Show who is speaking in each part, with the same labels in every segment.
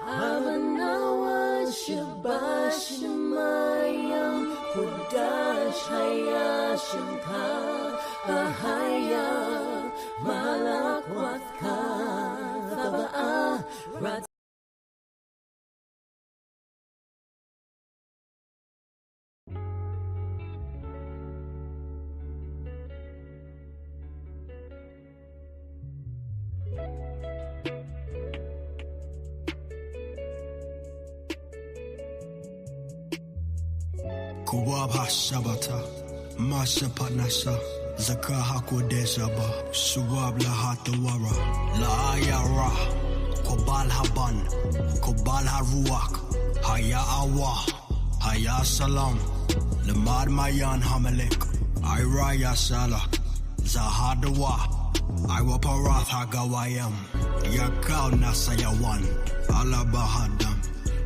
Speaker 1: Abanawa Shabashamayam Kudash Hayashimka Ahaya Malakwatka Thaba'a Rat.
Speaker 2: Kuwab Hashabata, Masha Panasha, Zaka Hakodeshaba, Shuwab Lahatawara, La Ayara, Kobal Haban, Kobal Haruak, Haya Awa, Haya Salam, Lamad Mayan Hamelek, Iraya Sala, Zahadawa, Iwaparath Hagawayam, Yakau Nasayawan, Alabahadam,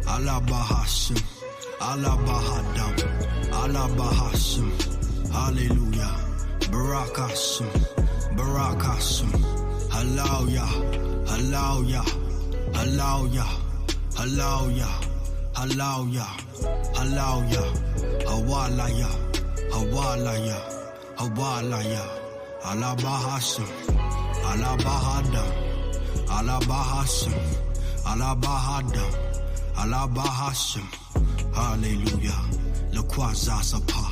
Speaker 2: Alabahashim. Alabahadam, Alabahashim, Hallelujah, Barakashim, Barakashim, Halauya, Halauya, Halauya, Halauya, Halauya, Halauya, Hawalaya, Hawalaya, Hawalaya, Alabahashim, Alabahadam, Alabahashim, Alabahadam, Alabahashim. Hallelujah. Le Kwazasapa.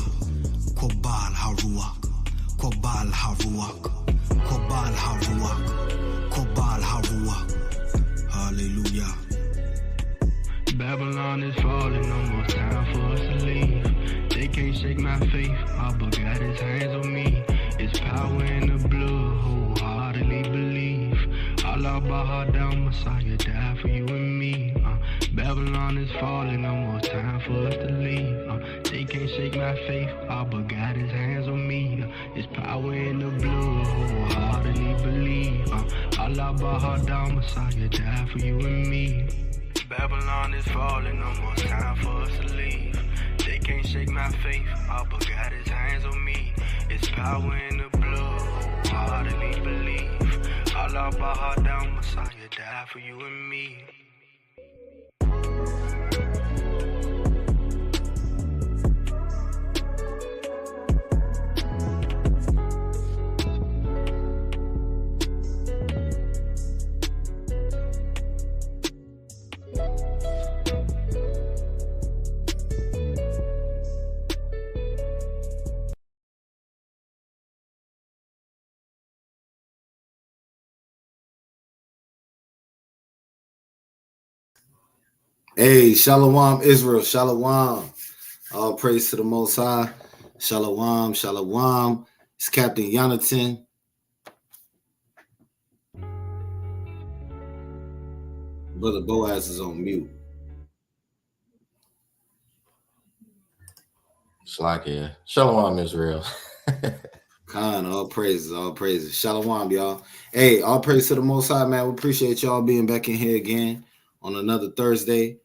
Speaker 2: Kobal Haruak. Kobal Haruak. Kobal Haruak. Kobal Haruak. Hallelujah.
Speaker 3: Babylon is falling, no more time for us to leave. They can't shake my faith, Abba got his hands on me. It's power in the blood, wholeheartedly believe. Allah Bahadam, Messiah died for you and me. Babylon is falling, no more time for us to leave. They can't shake my faith, Abba got his hands on me. It's power in the blood, wholeheartedly believe. Allah Bahadam, Messiah died for you and me. Babylon is falling, no more time for us to leave. They can't shake my faith, Abba got his hands on me. It's power in the blood, wholeheartedly believe. Allah Bahadam, Messiah died for you and me.
Speaker 4: Hey, Shalom, Israel, Shalom. All praise to the Most High. Shalom, Shalom. It's Captain Jonathan. Brother Boaz is on mute.
Speaker 5: Slakia. Shalom, Israel.
Speaker 4: Khan, all praises, all praises. Shalom, y'all. Hey, all praise to the Most High, man. We appreciate y'all being back in here again on another Thursday.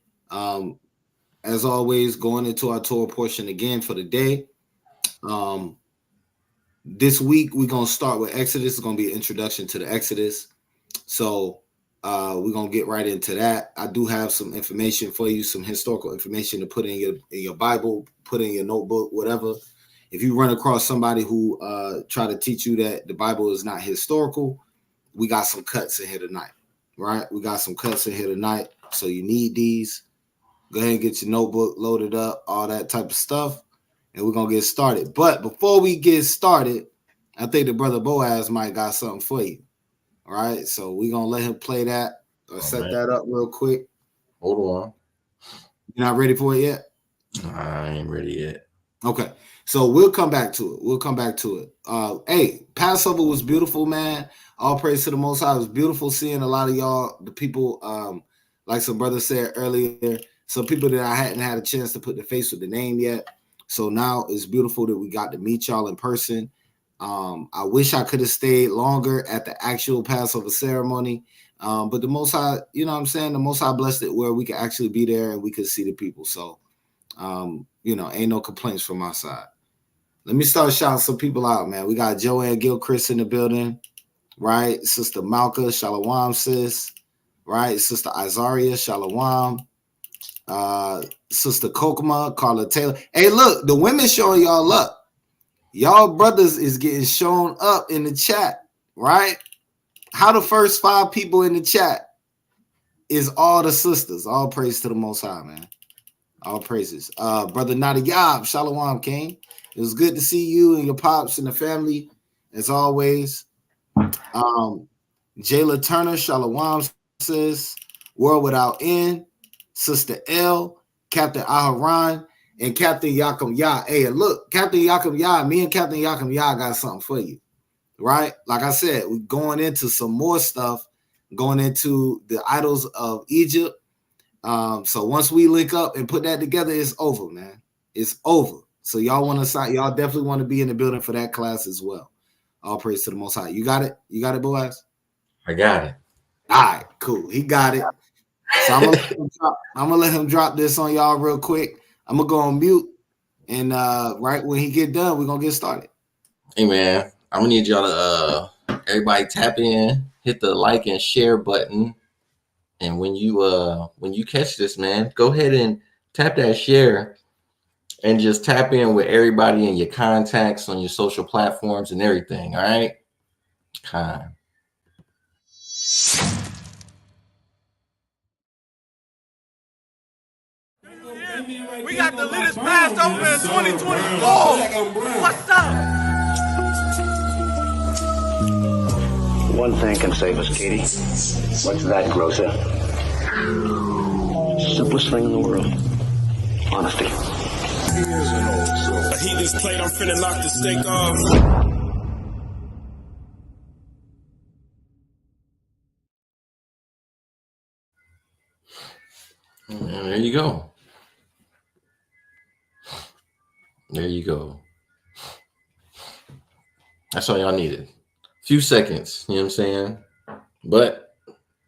Speaker 4: As always, going into our Torah portion again for the day. This week, we're going to start with Exodus. It's going to be an introduction to the Exodus. So we're going to get right into that. I do have some information for you, some historical information to put in your Bible, put in your notebook, whatever. If you run across somebody who try to teach you that the Bible is not historical, we got some cuts in here tonight, right? We got some cuts in here tonight. So you need these. Go ahead and get your notebook loaded up, all that type of stuff, and we're going to get started. But before we get started, I think the brother Boaz might got something for you. All right, so we're going to let him play that or set that up real quick.
Speaker 5: Hold on.
Speaker 4: You're not ready for it yet?
Speaker 5: I ain't ready yet.
Speaker 4: Okay, so we'll come back to it. Hey, Passover was beautiful, man. All praise to the Most High. It was beautiful seeing a lot of y'all, the people, like some brother said earlier, some people that I hadn't had a chance to put the face with the name yet. So now it's beautiful that we got to meet y'all in person. I wish I could have stayed longer at the actual Passover ceremony. But the Most High, you know what I'm saying? The Most High blessed it where we could actually be there and we could see the people. So, ain't no complaints from my side. Let me start shouting some people out, man. We got Joanne Gilchrist in the building, right? Sister Malka, Shalom, sis, right? Sister Azaria, Shalom. Sister Kokma, Carla Taylor. Hey, look, the women showing y'all up. Y'all brothers is getting shown up in the chat, right? How the first 5 people in the chat is all the sisters. All praise to the Most High, man. All praises. Brother Nadiyab, Shalom, King. It was good to see you and your pops and the family, as always. Jayla Turner, Shalom, sis. World Without End. Sister L, Captain Aharon, and Captain Yakum Yah. Hey, look, Captain Yakum Yah, me and Captain Yakum Yah got something for you, right? Like I said, we're going into some more stuff, going into the idols of Egypt. So once we link up and put that together, it's over, man. It's over. So y'all want to sign, y'all definitely want to be in the building for that class as well. All praise to the Most High. You got it? You got it, Boaz?
Speaker 5: I got it.
Speaker 4: All right, cool. He got it. So I'm gonna let him drop this on y'all real quick. I'm gonna go on mute, and right when he get done, we're gonna get started.
Speaker 5: Hey man, I'm gonna need y'all to everybody tap in, hit the like and share button, and when you catch this, man, go ahead and tap that share and just tap in with everybody in your contacts on your social platforms and everything. All right, kind.
Speaker 6: We got the latest Passover in 2024. What's up?
Speaker 7: One thing can save us, Katie. What's that, Grocer? Simplest thing in the world. Honesty.
Speaker 6: Heat this plate, I'm finna knock the steak off.
Speaker 5: And there you go. There you go. That's all y'all needed. A few seconds, you know what I'm saying? But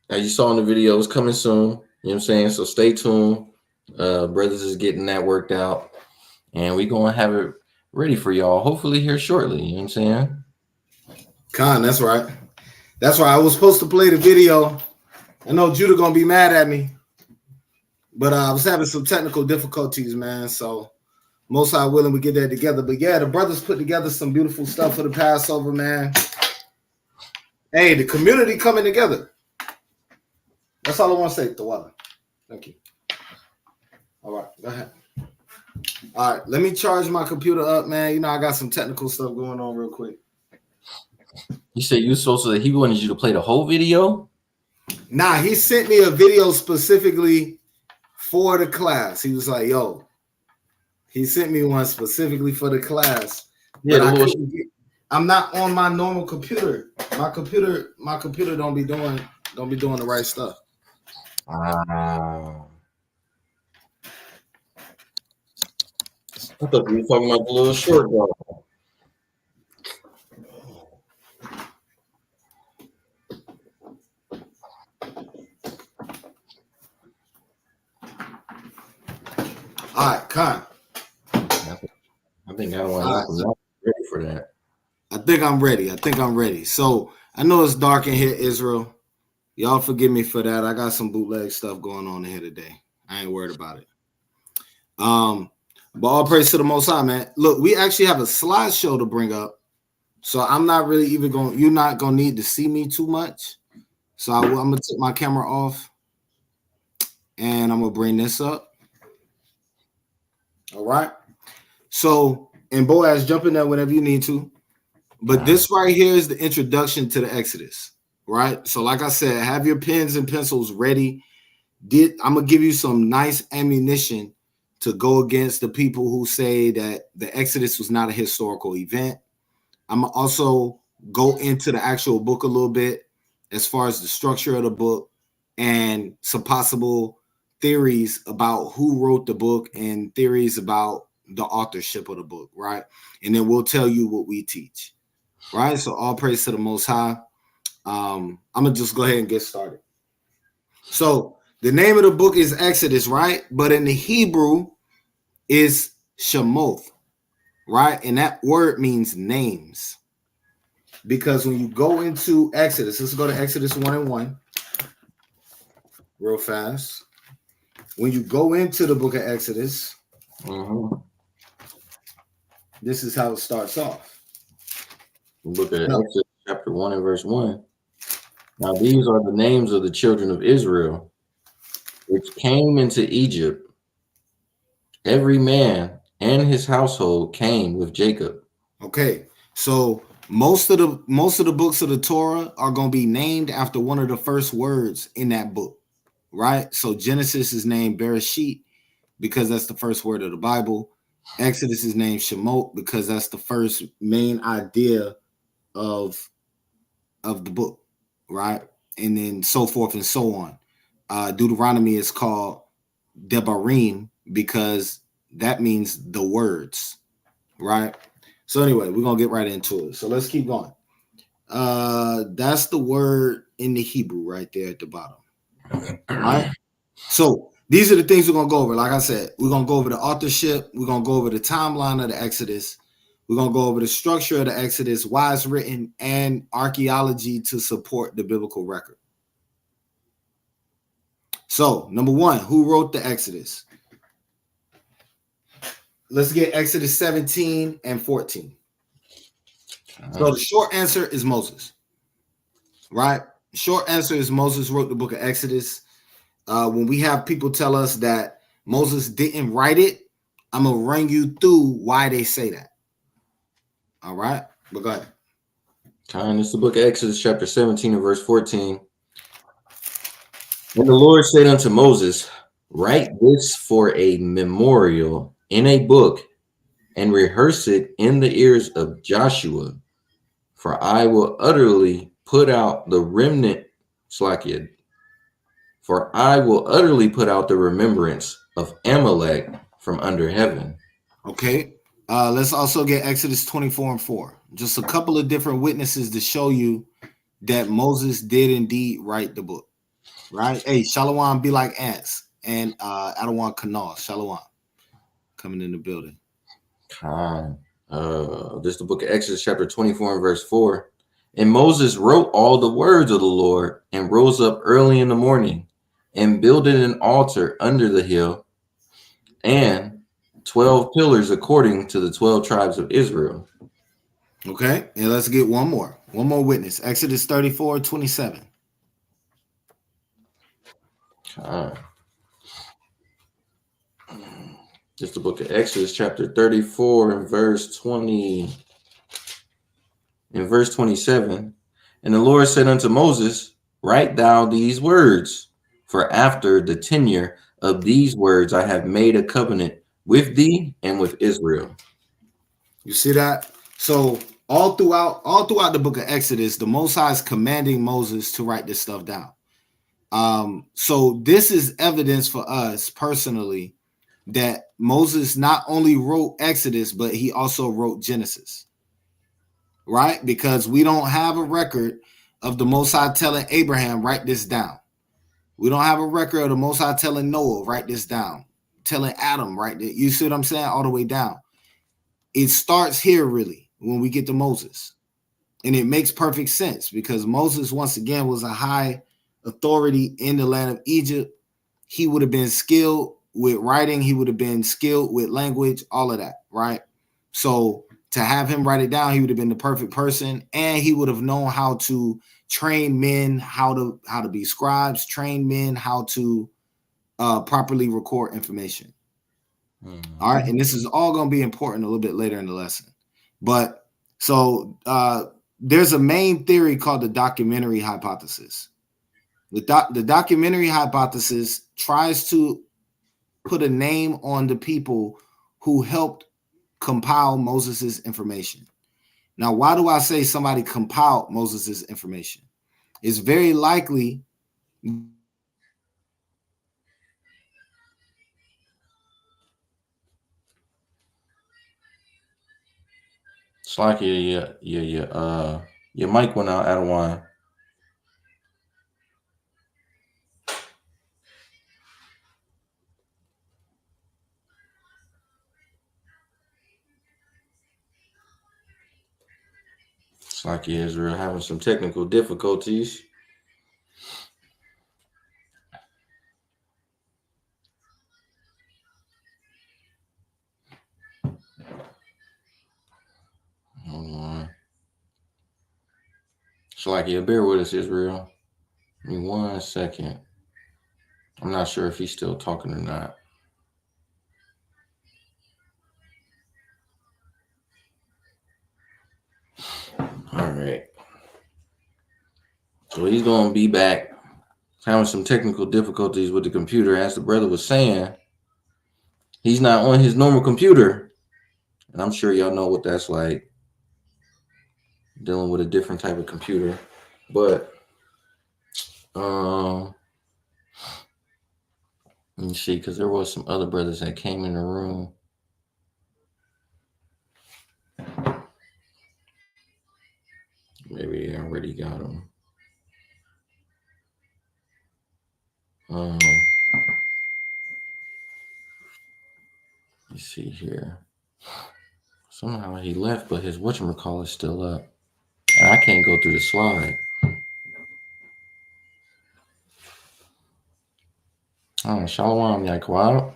Speaker 5: as you saw in the video, it's coming soon. You know what I'm saying? So stay tuned. Brothers is getting that worked out. And we're going to have it ready for y'all, hopefully here shortly. You know what I'm saying?
Speaker 4: Con, that's right. That's right. I was supposed to play the video. I know Judah going to be mad at me. But I was having some technical difficulties, man. So Most High willing, we get that together. But yeah, the brothers put together some beautiful stuff for the Passover, man. Hey, the community coming together. That's all I want to say, Tawala. Thank you. All right, go ahead. All right, let me charge my computer up, man. You know, I got some technical stuff going on real quick.
Speaker 5: You said you were supposed to, he wanted you to play the whole video?
Speaker 4: Nah, he sent me a video specifically for the class. He was like, yo, he sent me one specifically for the class.
Speaker 5: Yeah,
Speaker 4: but I'm not on my normal computer. My computer don't be doing the right stuff.
Speaker 5: I thought you were talking about the little short dog.
Speaker 4: All right, Con.
Speaker 5: I think I want to ready for that.
Speaker 4: I think I'm ready. So I know it's dark in here, Israel. Y'all forgive me for that. I got some bootleg stuff going on here today. I ain't worried about it. But all praise to the Most High, man. Look, we actually have a slideshow to bring up. So I'm not really even you're not going to need to see me too much. So I'm going to take my camera off and I'm going to bring this up. All right. So, and Boaz, jump in there whenever you need to. But this right here is the introduction to the Exodus, right? So like I said, have your pens and pencils ready. I'm going to give you some nice ammunition to go against the people who say that the Exodus was not a historical event. I'm going to also go into the actual book a little bit as far as the structure of the book and some possible theories about who wrote the book and theories about the authorship of the book, right? And then we'll tell you what we teach, right? So all praise to the Most High. I'm going to just go ahead and get started. So the name of the book is Exodus, right? But in the Hebrew is Shemoth, right? And that word means names. Because when you go into Exodus, let's go to Exodus 1:1 real fast. When you go into the book of Exodus, this is how it starts off.
Speaker 5: Book of Exodus chapter 1 and verse 1. Now these are the names of the children of Israel, which came into Egypt. Every man and his household came with Jacob.
Speaker 4: Okay, so most of the books of the Torah are going to be named after one of the first words in that book, right? So Genesis is named Bereshit because that's the first word of the Bible. Exodus is named Shemot because that's the first main idea of the book, right? And then so forth and so on. Deuteronomy is called Devarim because that means the words, right? So anyway, we're gonna get right into it. So let's keep going. That's the word in the Hebrew right there at the bottom. All right. So these are the things we're gonna go over. Like I said, we're gonna go over the authorship, we're gonna go over the timeline of the Exodus, we're gonna go over the structure of the Exodus, why it's written, and archaeology to support the biblical record. So, number one, who wrote the Exodus? Let's get Exodus 17 and 14. So the short answer is Moses, right? Short answer is Moses wrote the book of Exodus. When we have people tell us that Moses didn't write it, I'm going to run you through why they say that. All right? But go ahead.
Speaker 5: And it's the book of Exodus chapter 17 and verse 14. And the Lord said unto Moses, write this for a memorial in a book and rehearse it in the ears of Joshua, for I will utterly put out the remnant, for I will utterly put out the remembrance of Amalek from under heaven.
Speaker 4: Okay. Let's also get Exodus 24 and 4. Just a couple of different witnesses to show you that Moses did indeed write the book. Right? Hey, Shalom be like ants. And Adawan Kanal, Shalom. Coming in the building.
Speaker 5: This is the book of Exodus chapter 24 and verse 4. And Moses wrote all the words of the Lord and rose up early in the morning and builded an altar under the hill and 12 pillars according to the 12 tribes of Israel.
Speaker 4: Okay, and let's get one more witness. Exodus 34:27.
Speaker 5: Just the book of Exodus chapter 34 and verse 20 and verse 27. And the Lord said unto Moses, write thou these words, for after the tenure of these words I have made a covenant with thee and with Israel.
Speaker 4: You see that? So all throughout the book of Exodus, the Most High is commanding Moses to write this stuff down. So this is evidence for us personally that Moses not only wrote Exodus, but he also wrote Genesis, right? Because we don't have a record of the Most High telling Abraham, write this down. We don't have a record of the Most High telling Noah, write this down. Telling Adam, write this. You see what I'm saying? All the way down. It starts here, really, when we get to Moses. And it makes perfect sense because Moses, once again, was a high authority in the land of Egypt. He would have been skilled with writing. He would have been skilled with language, all of that, right? So to have him write it down, he would have been the perfect person. And he would have known how to train men, how to be scribes, train men how to properly record information. All right. And this is all going to be important a little bit later in the lesson. But so there's a main theory called the documentary hypothesis. The documentary hypothesis tries to put a name on the people who helped compile Moses's information. Now, why do I say somebody compiled Moses's information? It's very likely
Speaker 5: It's like your mic went out, Adawan. It's like Israel having some technical difficulties. Hold on. It's like, bear with us, Israel. Give me 1 second. I'm not sure if he's still talking or not. All right. So he's going to be back. Having some technical difficulties with the computer. As the brother was saying, he's not on his normal computer. And I'm sure y'all know what that's like. Dealing with a different type of computer. But, let me see, because there was some other brothers that came in the room. Maybe they already got them. Let's see here. Somehow he left, but his whatchamacallit is still up. And I can't go through the slide. Oh, Shalom, Yaquab.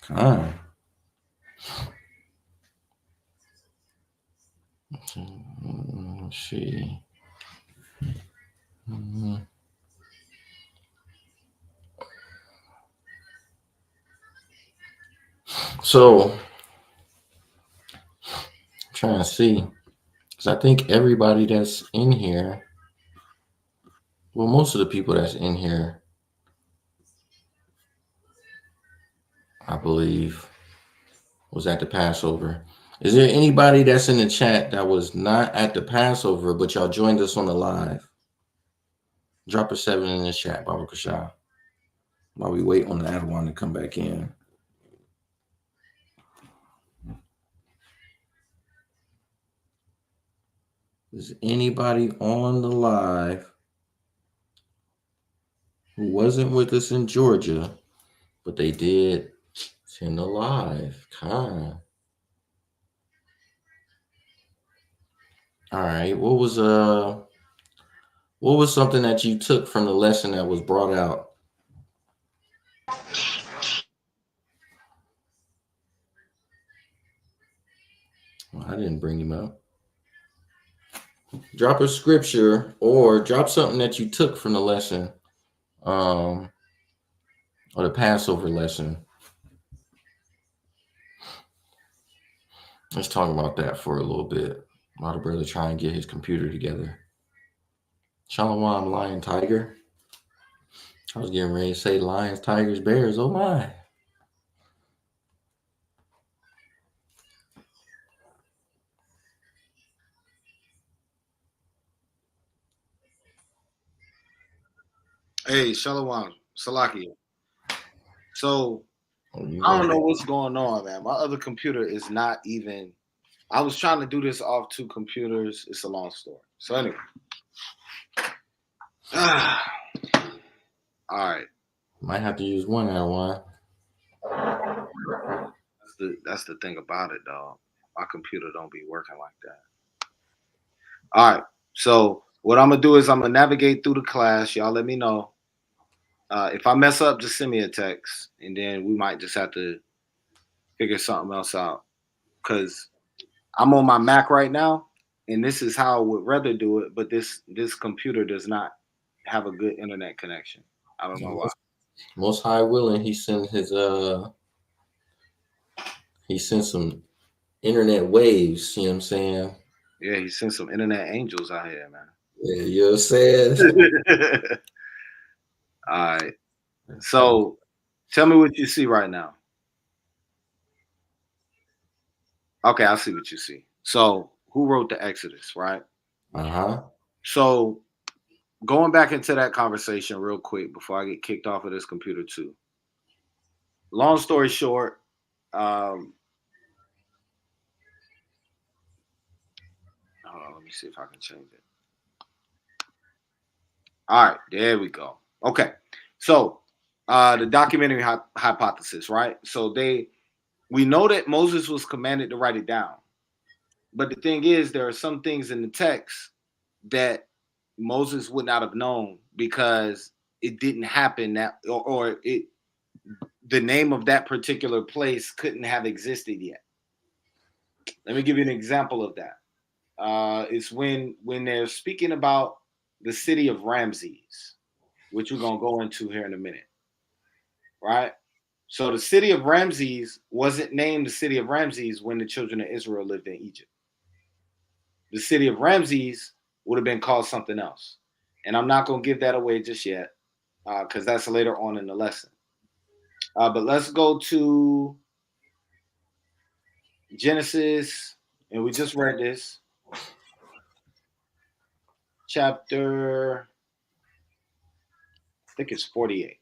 Speaker 5: Come. Let's see. So, I'm trying to see. Because I think everybody that's in here, well, most of the people that's in here, I believe, was at the Passover. Is there anybody that's in the chat that was not at the Passover, but y'all joined us on the live? Drop a 7 in the chat, Baba Kasha, while we wait on the Adawan to come back in. Is anybody on the live who wasn't with us in Georgia, but they did send a live? Kind. All right. What was something that you took from the lesson that was brought out? Well, I didn't bring him up. Drop a scripture or drop something that you took from the lesson, or the Passover lesson. Let's talk about that for a little bit while the brother try and get his computer together. Shalom, Lion, Tiger. I was getting ready to say lions, tigers, bears. Oh my.
Speaker 4: Hey, Shalom, Salakia. So I don't know what's going on, man. My other computer is not even. I was trying to do this off 2 computers. It's a long story. So anyway. All right.
Speaker 5: Might have to use one out of one.
Speaker 4: That's the thing about it, dog. My computer don't be working like that. All right. So what I'm gonna do is I'm gonna navigate through the class. Y'all let me know. If I mess up, just send me a text, and then we might just have to figure something else out. Cause I'm on my Mac right now, and this is how I would rather do it, but this computer does not have a good internet connection. I don't know why.
Speaker 5: Most High willing, he sent some internet waves, you know what I'm saying?
Speaker 4: Yeah, he sent some internet angels out here, man.
Speaker 5: Yeah, you know what I'm saying?
Speaker 4: All right. So tell me what you see right now. Okay, I see what you see. So who wrote the Exodus, right?
Speaker 5: Uh-huh.
Speaker 4: So going back into that conversation real quick before I get kicked off of this computer too. Long story short, hold on, let me see if I can change it. All right, there we go. Okay, so the documentary hypothesis, right? So we know that Moses was commanded to write it down. But the thing is, there are some things in the text that Moses would not have known because it didn't happen that, or it, the name of that particular place couldn't have existed yet. Let me give you an example of that. It's when they're speaking about the city of Ramses, which we're gonna go into here in a minute, right? So the city of Ramses wasn't named the city of Ramses when the children of Israel lived in Egypt. The city of Ramses would have been called something else, and I'm not gonna give that away just yet because that's later on in the lesson. But let's go to Genesis, and we just read this chapter. I think it's 48.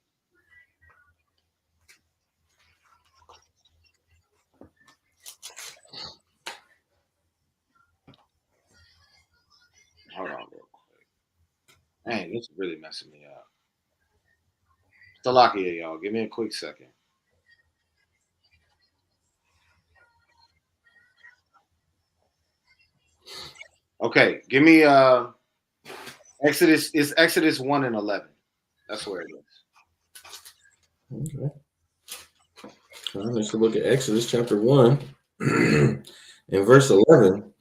Speaker 4: Hold on real quick. Dang, this is really messing me up. Salakia, y'all. Give me a quick second. Okay, give me Exodus. It's Exodus 1 and 11. That's where it is.
Speaker 5: Okay. All right, let's look at Exodus chapter 1 and verse 11.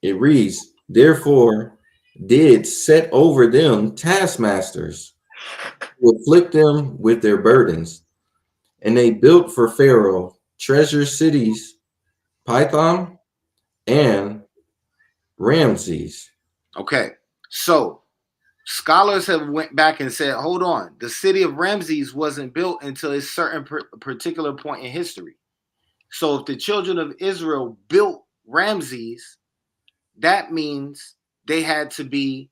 Speaker 5: It reads, "Therefore did set over them taskmasters to afflict them with their burdens, and they built for Pharaoh treasure cities, Pithom and Ramses."
Speaker 4: Okay, so scholars have went back and said, hold on, the city of Ramses wasn't built until a certain particular point in history. So if the children of Israel built Ramses, that means they had to be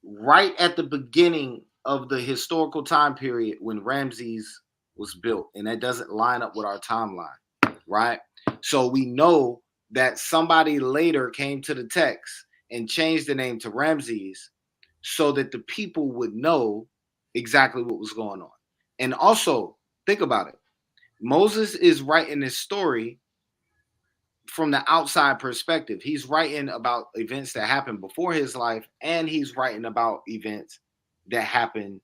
Speaker 4: right at the beginning of the historical time period when Ramses was built. And that doesn't line up with our timeline, right? So we know that somebody later came to the text and changed the name to Ramses so that the people would know exactly what was going on. And also, think about it. Moses is writing this story from the outside perspective. He's writing about events that happened before his life, and he's writing about events that happened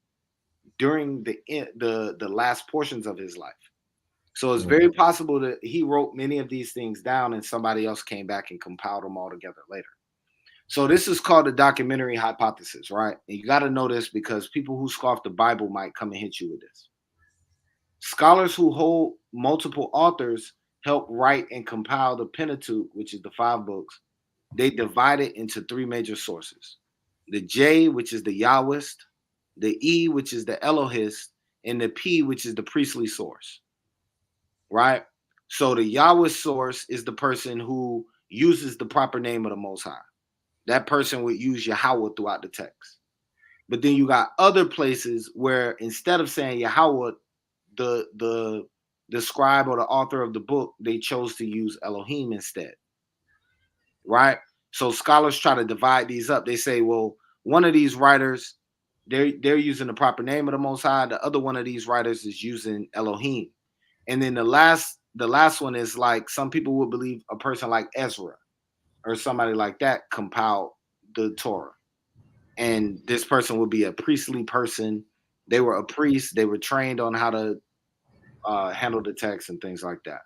Speaker 4: during the last portions of his life. So it's very possible that he wrote many of these things down and somebody else came back and compiled them all together later. So this is called the documentary hypothesis, right? And you got to know this because people who scoff the Bible might come and hit you with this. Scholars who hold multiple authors help write and compile the Pentateuch, which is the 5 books. They divide it into 3 major sources. The J, which is the Yahwist, the E, which is the Elohist, and the P, which is the priestly source, right? So the Yahwist source is the person who uses the proper name of the Most High. That person would use Yahweh throughout the text. But then you got other places where instead of saying Yahweh, the scribe or the author of the book, they chose to use Elohim instead, right? So scholars try to divide these up. They say, well, one of these writers, they're using the proper name of the Most High. The other one of these writers is using Elohim. And then the last one is like some people would believe a person like Ezra or somebody like that compiled the Torah. And this person would be a priestly person. They were a priest. They were trained on how to handle the text and things like that.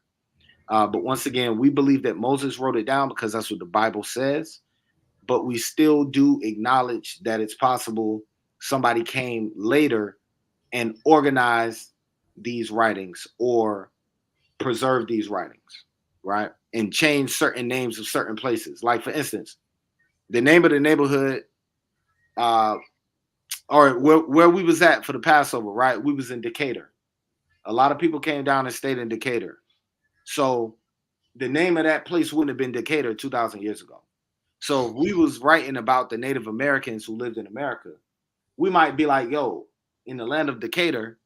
Speaker 4: But once again, we believe that Moses wrote it down because that's what the Bible says. But we still do acknowledge that it's possible somebody came later and organized these writings or preserved these writings, right? And changed certain names of certain places. Like, for instance, the name of the neighborhood, or where we was at for the Passover, right? We was in Decatur. A lot of people came down and stayed in Decatur. So the name of that place wouldn't have been Decatur 2,000 years ago. So if we was writing about the Native Americans who lived in America, we might be like, yo, in the land of Decatur,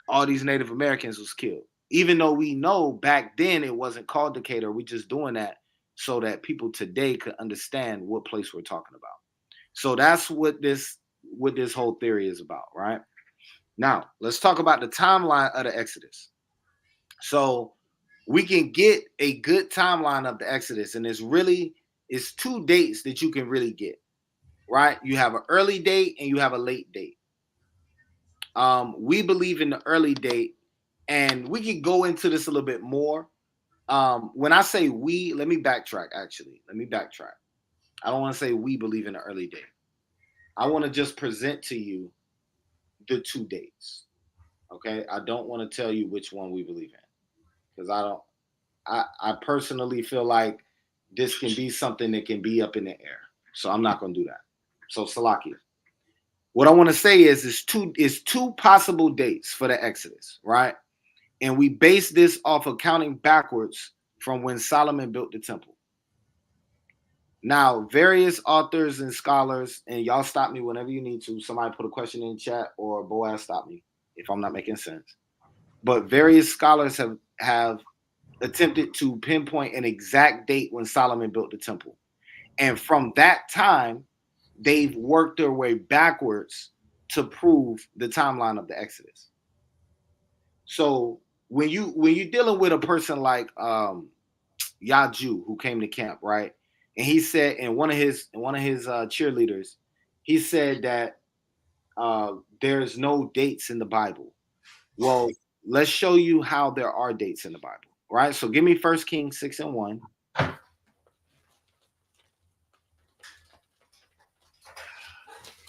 Speaker 4: all these Native Americans was killed. Even though we know back then it wasn't called Decatur, we're just doing that so that people today could understand what place we're talking about. So that's what this whole theory is about, right? Now, let's talk about the timeline of the Exodus. So we can get a good timeline of the Exodus, and it's 2 dates that you can really get, right? You have an early date and you have a late date. We believe in the early date, and we can go into this a little bit more. When I say we, let me backtrack. Actually, let me backtrack. I don't want to say we believe in the early date. I want to just present to you the 2 dates. Okay, I don't want to tell you which one we believe in, because I personally feel like this can be something that can be up in the air. So I'm not going to do that. So Salakia. What I want to say is two possible dates for the Exodus, right? And we base this off of counting backwards from when Solomon built the temple. Now, various authors and scholars, and y'all stop me whenever you need to. Somebody put a question in the chat, or Boaz stop me if I'm not making sense. But various scholars have attempted to pinpoint an exact date when Solomon built the temple. And from that time, they've worked their way backwards to prove the timeline of the Exodus. So when you're dealing with a person like Yaju, who came to camp, right? And he said, and one of his cheerleaders, he said that there's no dates in the Bible. Well, let's show you how there are dates in the Bible, right? So give me 1 Kings 6:1.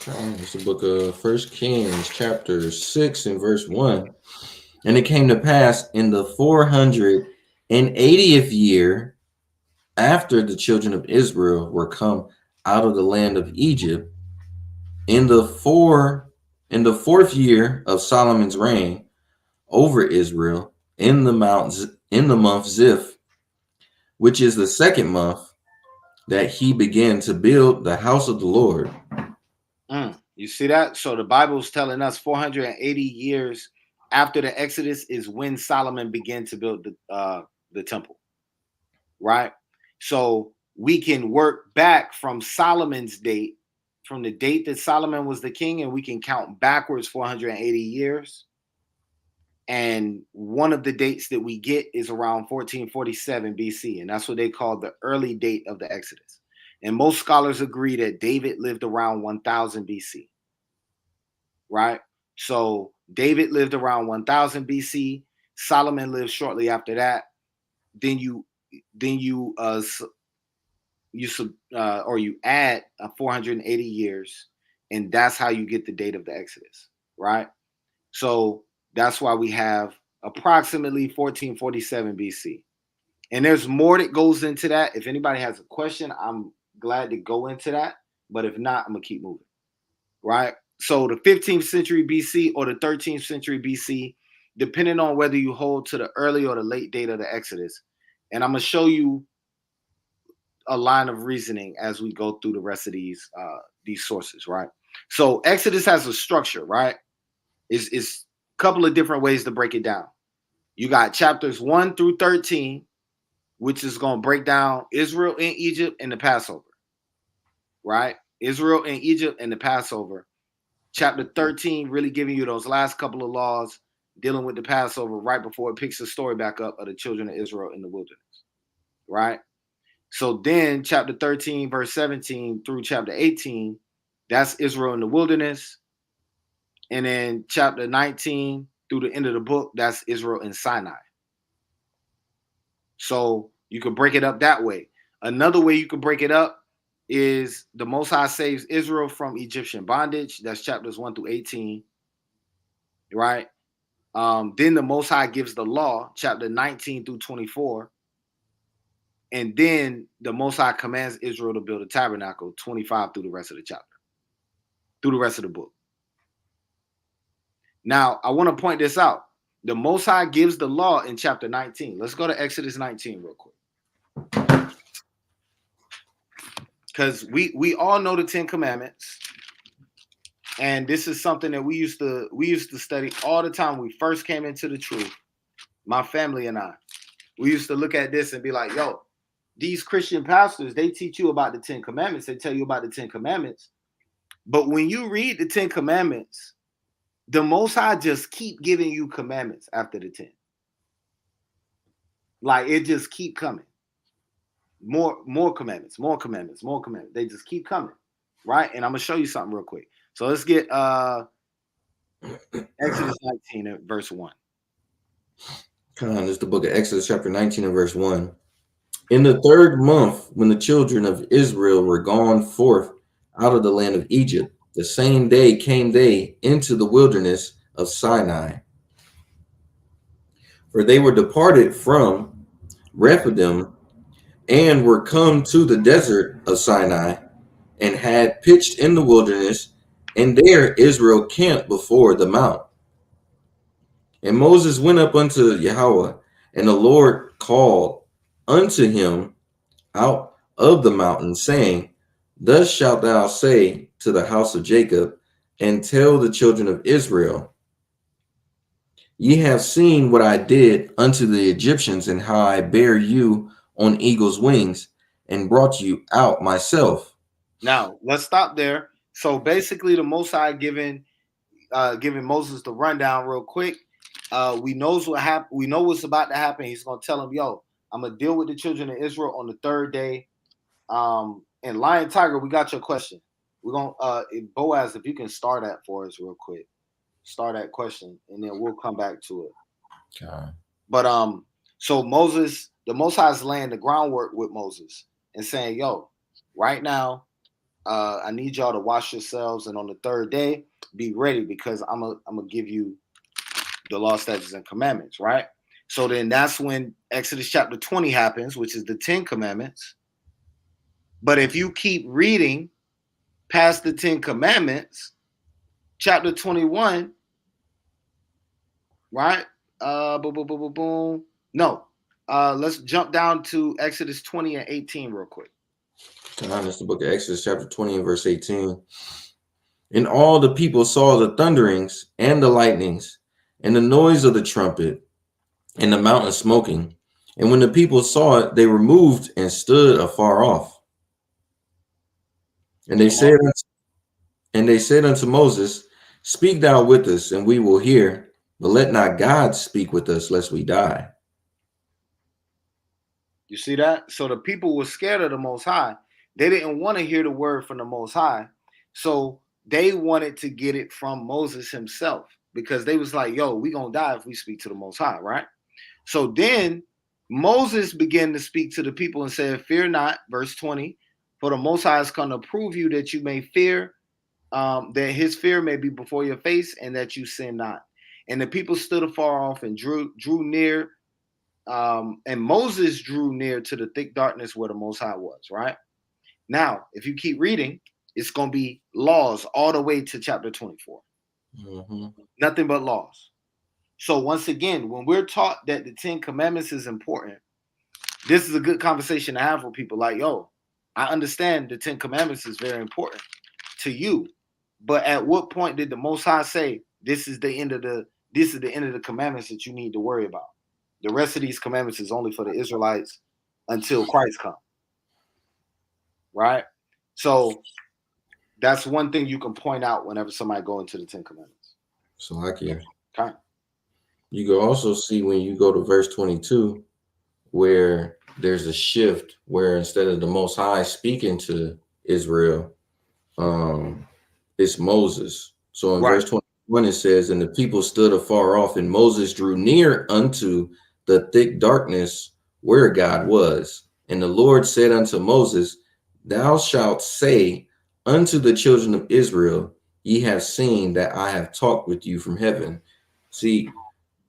Speaker 5: It's the book of 1 Kings, chapter 6 and verse 1. And it came to pass in the 480th year after the children of Israel were come out of the land of Egypt, in the fourth year of Solomon's reign over Israel, in the month Ziph, which is the second month, that he began to build the house of the Lord.
Speaker 4: You see that? So the Bible's telling us 480 years after the Exodus is when Solomon began to build the temple, right? So we can work back from Solomon's date, from the date that Solomon was the king, and we can count backwards 480 years. And one of the dates that we get is around 1447 BC, and that's what they call the early date of the Exodus. And most scholars agree that David lived around 1000 BC, right? So David lived around 1000 BC. Solomon lived shortly after that. Then you add 480 years, and that's how you get the date of the Exodus, right? So that's why we have approximately 1447 BC. And there's more that goes into that. If anybody has a question, I'm glad to go into that. But if not, I'm going to keep moving, right? So the 15th century BC or the 13th century BC, depending on whether you hold to the early or the late date of the Exodus. And I'm going to show you a line of reasoning as we go through the rest of these sources, right? So Exodus has a structure, right? It's a couple of different ways to break it down. You got chapters 1 through 13, which is going to break down Israel in Egypt and the Passover, right? Israel in Egypt and the Passover. Chapter 13 really giving you those last couple of laws dealing with the Passover right before it picks the story back up of the children of Israel in the wilderness, right? So then chapter 13, verse 17 through chapter 18, that's Israel in the wilderness. And then chapter 19 through the end of the book, that's Israel in Sinai. So you could break it up that way. Another way you could break it up is the Most High saves Israel from Egyptian bondage. That's chapters 1 through 18, right? Then the Most High gives the law, chapter 19 through 24. And then the Most High commands Israel to build a tabernacle, 25 through the rest of the chapter, through the rest of the book. Now, I want to point this out. The Most High gives the law in chapter 19. Let's go to Exodus 19 real quick. Because we all know the 10 Commandments. And this is something that we used to study all the time when we first came into the truth. My family and I. We used to look at this and be like, yo, these Christian pastors, they teach you about the 10 Commandments. They tell you about the 10 Commandments. But when you read the 10 Commandments, the Most High just keep giving you commandments after the 10. Like it just keep coming. More commandments, more commandments, more commandments. They just keep coming, right? And I'm gonna show you something real quick. So let's get Exodus 19 verse 1.
Speaker 5: Come on, this is the book of Exodus chapter 19 and verse 1. In the 3rd month, when the children of Israel were gone forth out of the land of Egypt, the same day came they into the wilderness of Sinai. For they were departed from Rephidim and were come to the desert of Sinai and had pitched in the wilderness, and there Israel camped before the mount. And Moses went up unto Yahweh, and the Lord called unto him out of the mountain, saying, Thus shalt thou say to the house of Jacob, and tell the children of Israel, Ye have seen what I did unto the Egyptians, and how I bare you on eagle's wings, and brought you out myself.
Speaker 4: Now let's stop there. So basically, the Most High giving Moses the rundown real quick. We knows what happened. We know what's about to happen. He's gonna tell him, "Yo, I'm gonna deal with the children of Israel on the 3rd day." And Lion Tiger, we got your question. We're gonna Boaz, if you can start that for us real quick. Start that question, and then we'll come back to it.
Speaker 5: Okay.
Speaker 4: But so Moses, the Most High is laying the groundwork with Moses and saying, "Yo, right now, I need y'all to wash yourselves, and on the 3rd day, be ready because I'm gonna give you the law, statutes, and commandments." Right. So then that's when Exodus chapter 20 happens, which is the 10 commandments. But if you keep reading past the 10 commandments, chapter 21, right? Boom. No. Let's jump down to Exodus 20 and 18 real quick.
Speaker 5: That's the book of Exodus chapter 20 and verse 18. And all the people saw the thunderings and the lightnings and the noise of the trumpet and the mountain smoking. And when the people saw it, they removed and stood afar off. And they said unto Moses, Speak thou with us, and we will hear, but let not God speak with us, lest we die.
Speaker 4: You see that? So the people were scared of the Most High. They didn't want to hear the word from the Most High. So they wanted to get it from Moses himself, because they was like, yo, we gonna die if we speak to the Most High, right? So then Moses began to speak to the people and said, Fear not, verse 20, for the Most High is going to prove you that you may fear, that his fear may be before your face, and that you sin not. And the people stood afar off and drew near, and Moses drew near to the thick darkness where the Most High was, right? Now, if you keep reading, it's going to be laws all the way to chapter 24.
Speaker 5: Mm-hmm.
Speaker 4: Nothing but laws. So once again, when we're taught that the 10 commandments is important, this is a good conversation to have with people. Like, yo, I understand the 10 commandments is very important to you, but at what point did the Most High say this is the end of the commandments that you need to worry about? The rest of these commandments is only for the Israelites until Christ comes, right? So that's one thing you can point out whenever somebody go into the 10 commandments.
Speaker 5: So like here.
Speaker 4: Okay.
Speaker 5: You can also see when you go to verse 22, where there's a shift where instead of the Most High speaking to Israel, it's Moses. So in verse 21, it says, And the people stood afar off, and Moses drew near unto the thick darkness where God was. And the Lord said unto Moses, Thou shalt say unto the children of Israel, Ye have seen that I have talked with you from heaven. See,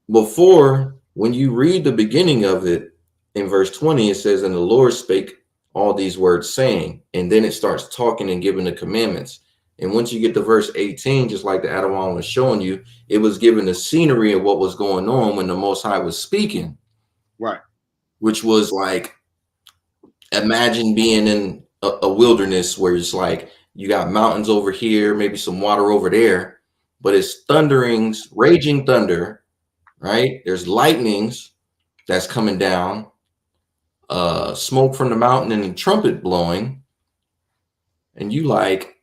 Speaker 5: before, when you read the beginning of it, in verse 20, it says, And the Lord spake all these words, saying, and then it starts talking and giving the commandments. And once you get to verse 18, just like the Adawan was showing you, it was giving the scenery of what was going on when the Most High was speaking.
Speaker 4: Right.
Speaker 5: Which was like, imagine being in a wilderness where it's like, you got mountains over here, maybe some water over there, but it's thunderings, raging thunder, right? There's lightnings that's coming down, smoke from the mountain and the trumpet blowing. And you like,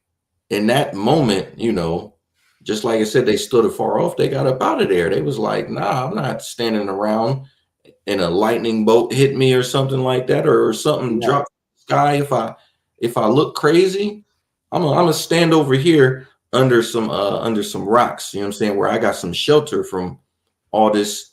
Speaker 5: in that moment, you know, just like I said, they stood afar off, they got up out of there. They was like, nah, I'm not standing around and a lightning bolt hit me or something like that, or something dropped from the sky, if I look crazy, I'm gonna stand over here under some rocks, you know what I'm saying, where I got some shelter from all this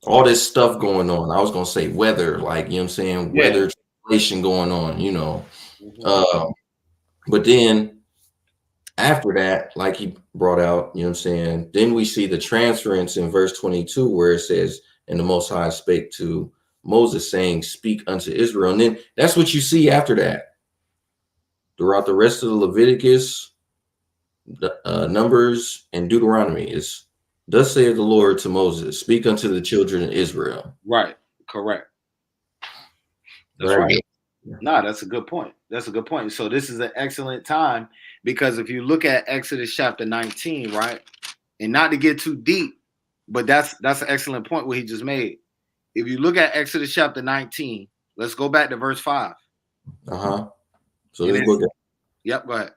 Speaker 5: all this stuff going on. I was gonna say weather, like, you know what I'm saying, weather translation going on, you know. But then after that, like he brought out, you know what I'm saying, then we see the transference in verse 22 where it says, and the Most High spake to Moses saying, speak unto Israel. And then that's what you see after that. Throughout the rest of the Leviticus, Numbers, and Deuteronomy is, thus saith the Lord to Moses, speak unto the children of Israel.
Speaker 8: Right. Correct. That's
Speaker 5: Very
Speaker 8: right.
Speaker 5: good.
Speaker 8: No, that's a good point. That's a good point. So this is an excellent time, because if you look at Exodus chapter 19, right, and not to get too deep, but that's an excellent point what he just made. If you look at Exodus chapter 19, let's go back to verse 5.
Speaker 5: So this book,
Speaker 8: go ahead.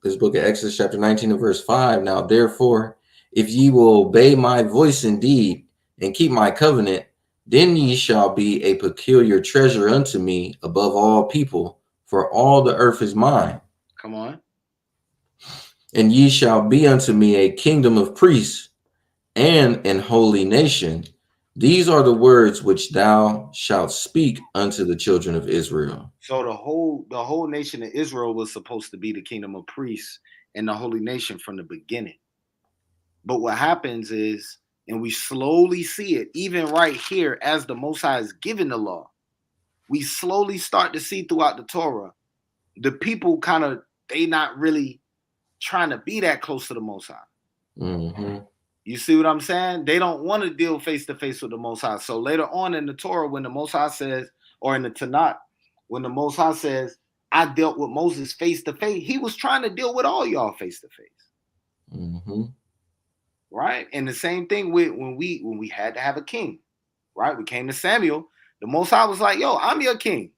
Speaker 5: This book of Exodus chapter 19 and verse 5. Now therefore, if ye will obey my voice indeed and keep my covenant, then ye shall be a peculiar treasure unto me above all people, for all the earth is mine.
Speaker 8: Come on.
Speaker 5: And ye shall be unto me a kingdom of priests and an holy nation. These are the words which thou shalt speak unto the children of Israel.
Speaker 8: So the whole nation of Israel was supposed to be the kingdom of priests and the holy nation from the beginning. But what happens is, and we slowly see it, even right here, as the Most High is giving the law, we slowly start to see throughout the Torah, the people kind of, they not really trying to be that close to the Most High.
Speaker 5: Mm-hmm.
Speaker 8: You see what I'm saying? They don't want to deal face to face with the Most High. So later on in the Torah, when the Most High says, or in the Tanakh, when the Most High says, I dealt with Moses face to face, he was trying to deal with all y'all face to face.
Speaker 5: Mm-hmm.
Speaker 8: Right? And the same thing with when we had to have a king, right? We came to Samuel. The Most High was like, yo, I'm your king.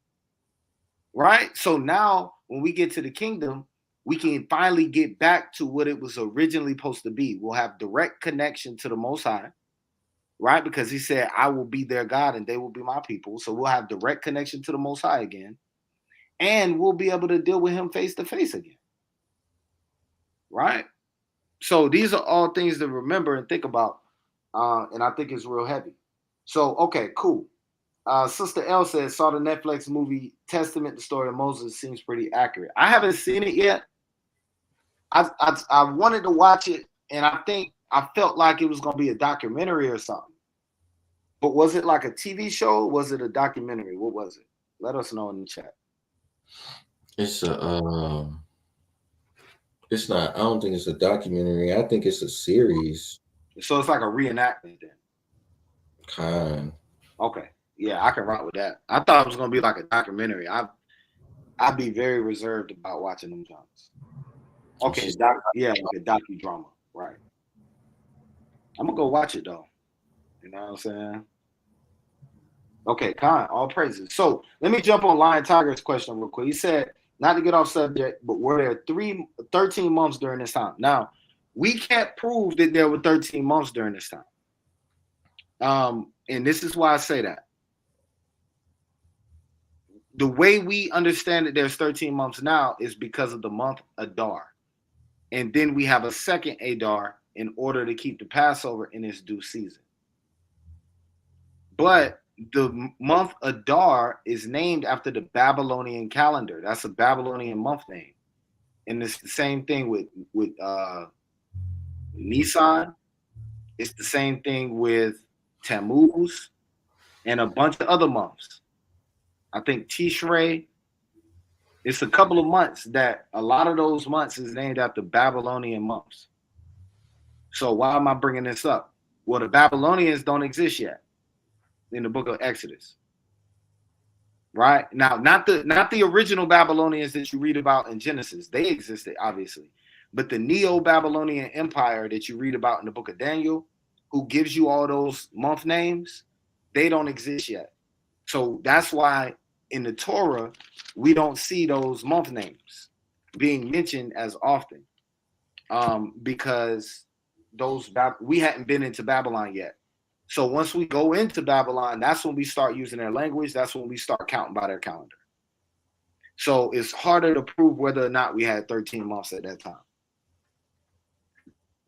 Speaker 8: Right? So now when we get to the kingdom, we can finally get back to what it was originally supposed to be. We'll have direct connection to the Most High, right? Because he said, I will be their God and they will be my people. So we'll have direct connection to the Most High again. And we'll be able to deal with him face to face again. Right? So these are all things to remember and think about. And I think it's real heavy. So, okay, cool. Sister L says, saw the Netflix movie Testament, the story of Moses seems pretty accurate. I haven't seen it yet. I wanted to watch it, and I felt like it was going to be a documentary or something. But was it like a TV show? Was it a documentary? What was it? Let us know in the chat.
Speaker 5: It's not, I don't think it's a documentary. I think it's a series.
Speaker 8: So it's like a reenactment then.
Speaker 5: Kind.
Speaker 8: Okay. Yeah, I can rock with that. I thought it was going to be like a documentary. I'd be very reserved about watching them jobs. Okay, like a docudrama, right? I'm gonna go watch it though. You know what I'm saying? Okay, Khan, all praises. So let me jump on Lion Tiger's question real quick. He said, not to get off subject, but were there 13 months during this time? Now, we can't prove that there were 13 months during this time. And this is why I say that. The way we understand that there's 13 months now is because of the month Adar. And then we have a second Adar in order to keep the Passover in its due season. But the month Adar is named after the Babylonian calendar. That's a Babylonian month name. And it's the same thing with Nisan. It's the same thing with Tammuz and a bunch of other months. I think Tishrei. It's a couple of months that a lot of those months is named after Babylonian months. So why am I bringing this up? Well, the Babylonians don't exist yet in the book of Exodus. Right? Now, not the original Babylonians that you read about in Genesis. They existed, obviously. But the Neo-Babylonian Empire that you read about in the book of Daniel, who gives you all those month names, they don't exist yet. So that's why in the Torah, we don't see those month names being mentioned as often, because we hadn't been into Babylon yet. So once we go into Babylon, that's when we start using their language. That's when we start counting by their calendar. So it's harder to prove whether or not we had 13 months at that time.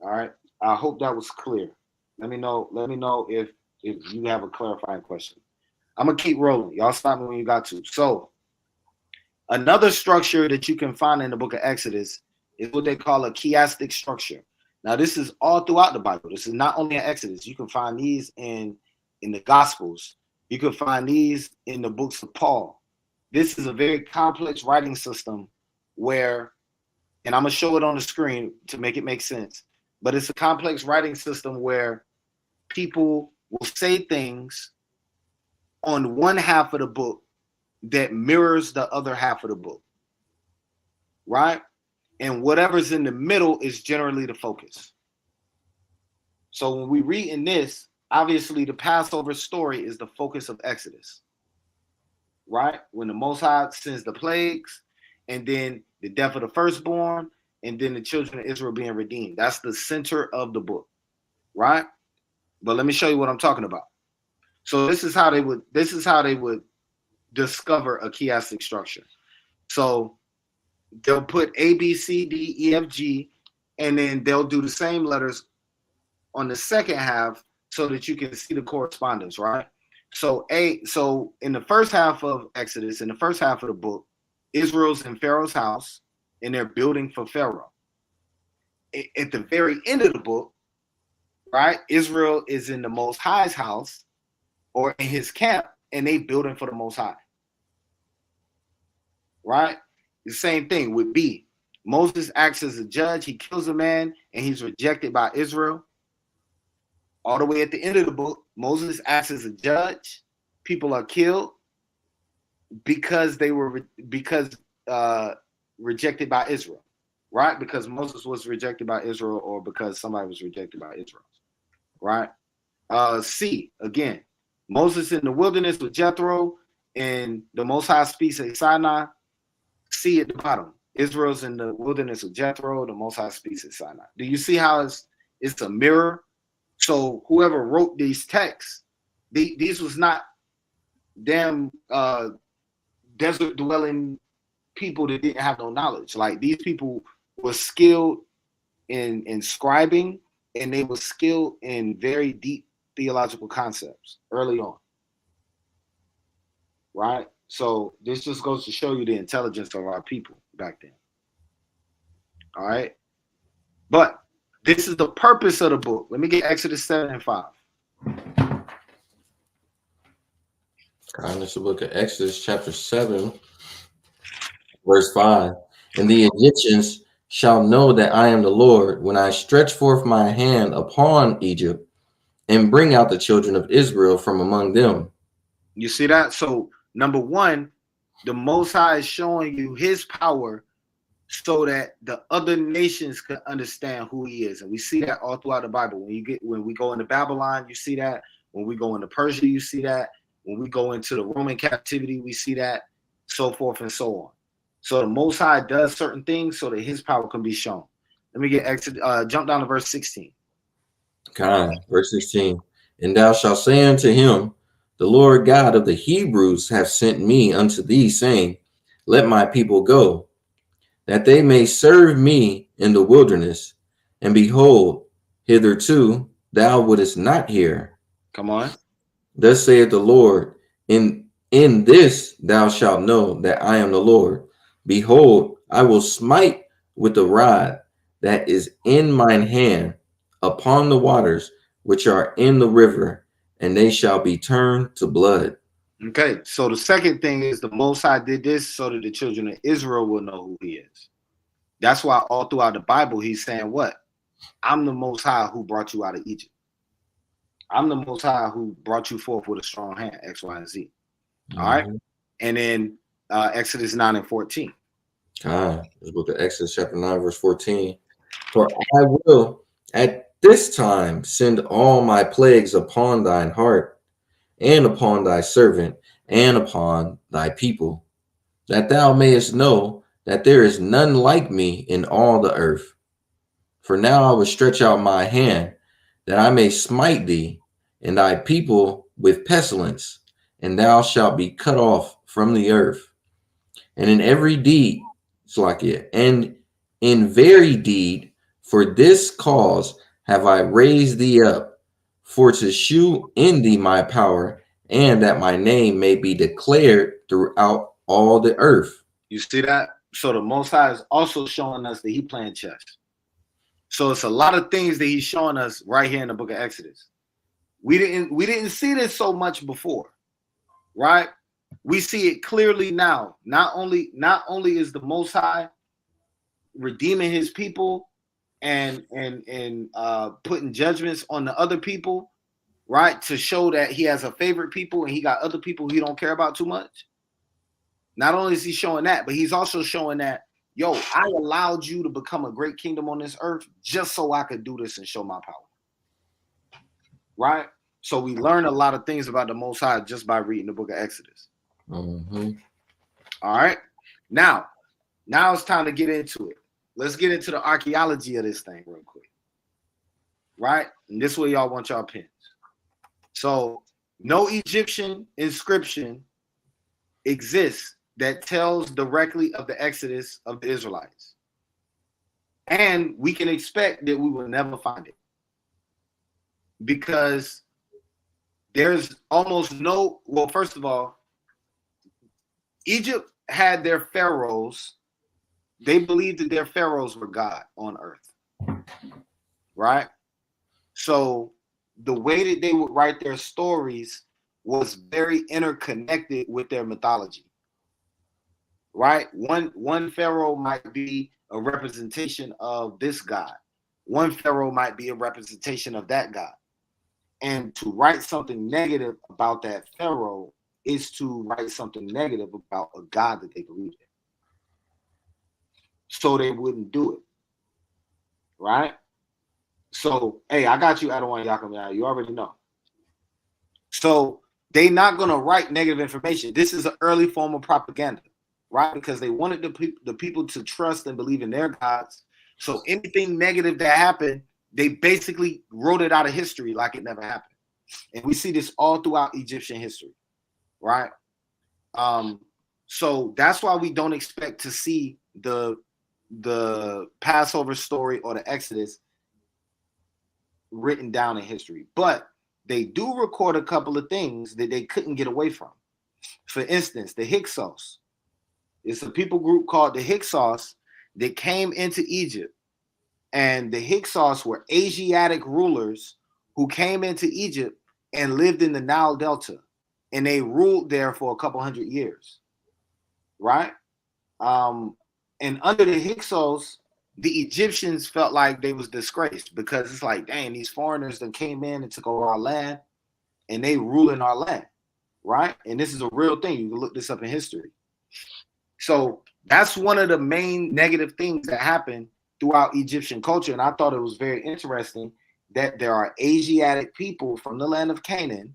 Speaker 8: All right. I hope that was clear. Let me know if you have a clarifying question. I'm gonna keep rolling. Y'all stop me when you got to. So another structure that you can find in the book of Exodus is what they call a chiastic structure. Now, this is all throughout the Bible. This is not only in Exodus. You can find these in the Gospels. You can find these in the books of Paul. This is a very complex writing system where, and I'm going to show it on the screen to make it make sense, but it's a complex writing system where people will say things on one half of the book that mirrors the other half of the book, right? And whatever's in the middle is generally the focus. So when we read in this, obviously the Passover story is the focus of Exodus, right? When the Most High sends the plagues, and then the death of the firstborn, and then the children of Israel being redeemed. That's the center of the book, right? But let me show you what I'm talking about. So this is how they would discover a chiastic structure. So they'll put A, B, C, D, E, F, G, and then they'll do the same letters on the second half so that you can see the correspondence, right? So in the first half of Exodus, in the first half of the book, Israel's in Pharaoh's house and they're building for Pharaoh. At the very end of the book, right, Israel is in the Most High's house or in his camp and they building for the Most High, right? The same thing with B. Moses acts as a judge. He kills a man and he's rejected by Israel. All the way at the end of the book, Moses acts as a judge. People are killed because they were rejected by Israel, right? Because Moses was rejected by Israel or because somebody was rejected by Israel, right? C, again, Moses in the wilderness with Jethro and the Most High speaks at Sinai. C at the bottom, Israel's in the wilderness with Jethro, the Most High speaks at Sinai. Do you see how it's a mirror? So whoever wrote these texts, these was not damn desert dwelling people that didn't have no knowledge. Like these people were skilled in scribing and they were skilled in very deep theological concepts early on, right? So this just goes to show you the intelligence of our people back then. All right. But this is the purpose of the book. Let me get Exodus 7 and 5.
Speaker 5: This is the book of Exodus, chapter 7, verse 5. And the Egyptians shall know that I am the Lord when I stretch forth my hand upon Egypt and bring out the children of Israel from among them.
Speaker 8: You see that? So number one, the Most High is showing you his power so that the other nations can understand who he is. And we see that all throughout the Bible. When we go into Babylon, you see that. When we go into Persia, you see that. When we go into the Roman captivity, we see that, so forth and so on. So the Most High does certain things so that his power can be shown. Let me get jump down to verse 16.
Speaker 5: Verse 16. And thou shalt say unto him, the Lord God of the Hebrews hath sent me unto thee, saying, let my people go, that they may serve me in the wilderness. And behold, hitherto thou wouldest not hear.
Speaker 8: Come on.
Speaker 5: Thus saith the Lord, in this thou shalt know that I am the Lord. Behold, I will smite with the rod that is in mine hand upon the waters which are in the river, and they shall be turned to blood.
Speaker 8: Okay, so the second thing is the Most High did this so that the children of Israel will know who he is. That's why all throughout the Bible he's saying what? I'm the Most High who brought you out of Egypt. I'm the Most High who brought you forth with a strong hand, X, Y, and Z. All right. And then Exodus 9 and 14.
Speaker 5: The book of Exodus chapter 9, verse 14. For I will at this time send all my plagues upon thine heart and upon thy servant and upon thy people, that thou mayest know that there is none like me in all the earth. For now I will stretch out my hand, that I may smite thee and thy people with pestilence, and thou shalt be cut off from the earth. And in every deed, Slakia, and in very deed, for this cause have I raised thee up, for to shew in thee my power, and that my name may be declared throughout all the earth.
Speaker 8: You see that? So the Most High is also showing us that he playing chess. So it's a lot of things that he's showing us right here in the book of Exodus. We didn't see this so much before, right? We see it clearly now. Not only is the Most High redeeming his people and putting judgments on the other people, right? To show that he has a favorite people and he got other people he don't care about too much. Not only is he showing that, but he's also showing that, yo, I allowed you to become a great kingdom on this earth just so I could do this and show my power. Right? So we learn a lot of things about the Most High just by reading the book of Exodus.
Speaker 5: Mm-hmm.
Speaker 8: All right. Now it's time to get into it. Let's get into the archaeology of this thing real quick. Right? And this is where y'all want y'all pins. So no Egyptian inscription exists that tells directly of the Exodus of the Israelites. And we can expect that we will never find it. Because there's almost no, well, first of all, Egypt had their pharaohs. They believed that their pharaohs were God on earth. Right? So the way that they would write their stories was very interconnected with their mythology. Right? One pharaoh might be a representation of this god. One pharaoh might be a representation of that god. And to write something negative about that pharaoh is to write something negative about a god that they believe in. So they wouldn't do it. Right? So, hey, I got you, Adawan Yakum. You already know. So they're not going to write negative information. This is an early form of propaganda. Right? Because they wanted the people to trust and believe in their gods. So anything negative that happened, they basically wrote it out of history like it never happened. And we see this all throughout Egyptian history. Right? So that's why we don't expect to see the Passover story or the Exodus written down in history. But they do record a couple of things that they couldn't get away from. For instance, the Hyksos. It's a people group called the Hyksos that came into Egypt. And the Hyksos were Asiatic rulers who came into Egypt and lived in the Nile Delta. And they ruled there for a couple hundred years. Right? And under the Hyksos, the Egyptians felt like they was disgraced because it's like, dang, these foreigners that came in and took over our land and they ruling our land. Right? And this is a real thing. You can look this up in history. So that's one of the main negative things that happened throughout Egyptian culture. And I thought it was very interesting that there are Asiatic people from the land of Canaan,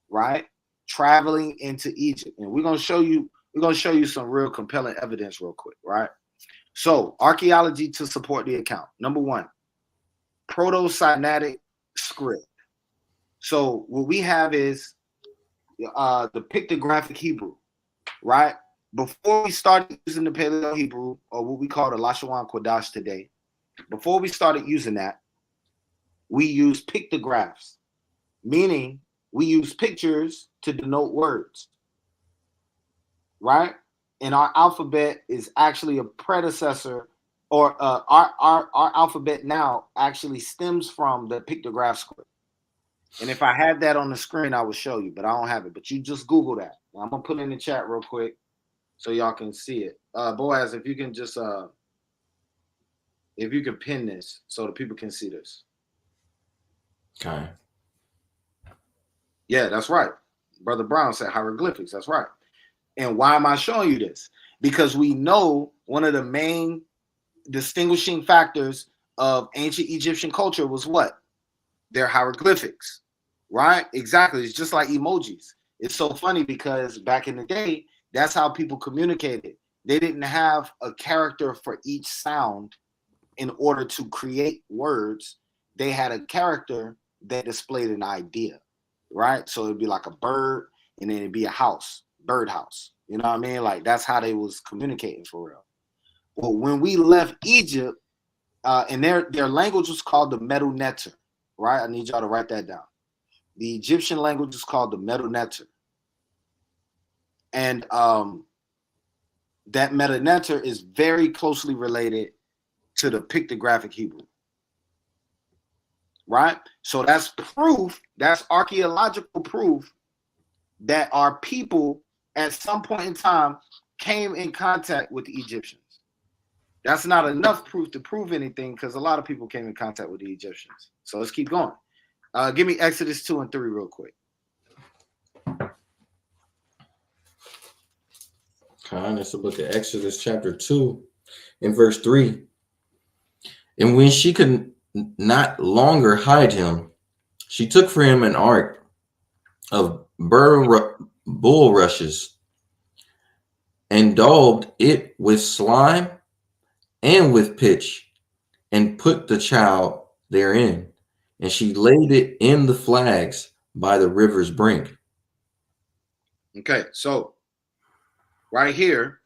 Speaker 8: right, traveling into Egypt. And we're going to show you some real compelling evidence real quick, right? So archaeology to support the account. Number one, Proto-Sinaitic script. So what we have is the pictographic Hebrew, right? Before we started using the Paleo Hebrew, or what we call the Lashawan Kodash today, before we started using that, we used pictographs, meaning we use pictures to denote words, right? And our alphabet is actually a predecessor, or our alphabet now actually stems from the pictograph script. And if I had that on the screen, I would show you, but I don't have it. But you just Google that. I'm gonna put it in the chat real quick so y'all can see it. Boaz, if you can just if you can pin this so the people can see this.
Speaker 5: Okay.
Speaker 8: Yeah, that's right. Brother Brown said hieroglyphics. That's right. And why am I showing you this? Because we know one of the main distinguishing factors of ancient Egyptian culture was what? Their hieroglyphics, right? Exactly. It's just like emojis. It's so funny because back in the day, that's how people communicated. They didn't have a character for each sound in order to create words, they had a character that displayed an idea, right? So it'd be like a bird, and then it'd be a house, birdhouse. You know what I mean? Like that's how they was communicating for real. Well, when we left Egypt, and their language was called the Medu Neter, right? I need y'all to write that down. The Egyptian language is called the Medu Neter, and that Medu Neter is very closely related to the pictographic Hebrew, right? So that's proof, that's archaeological proof that our people at some point in time came in contact with the Egyptians. That's not enough proof to prove anything because a lot of people came in contact with the Egyptians. So let's keep going. Give me Exodus 2 and 3 real quick.
Speaker 5: Okay, that's the book of Exodus chapter 2 and verse 3. And when she could not longer hide him, she took for him an ark of bulrushes and daubed it with slime and with pitch, and put the child therein. And she laid it in the flags by the river's brink.
Speaker 8: Okay, so right here,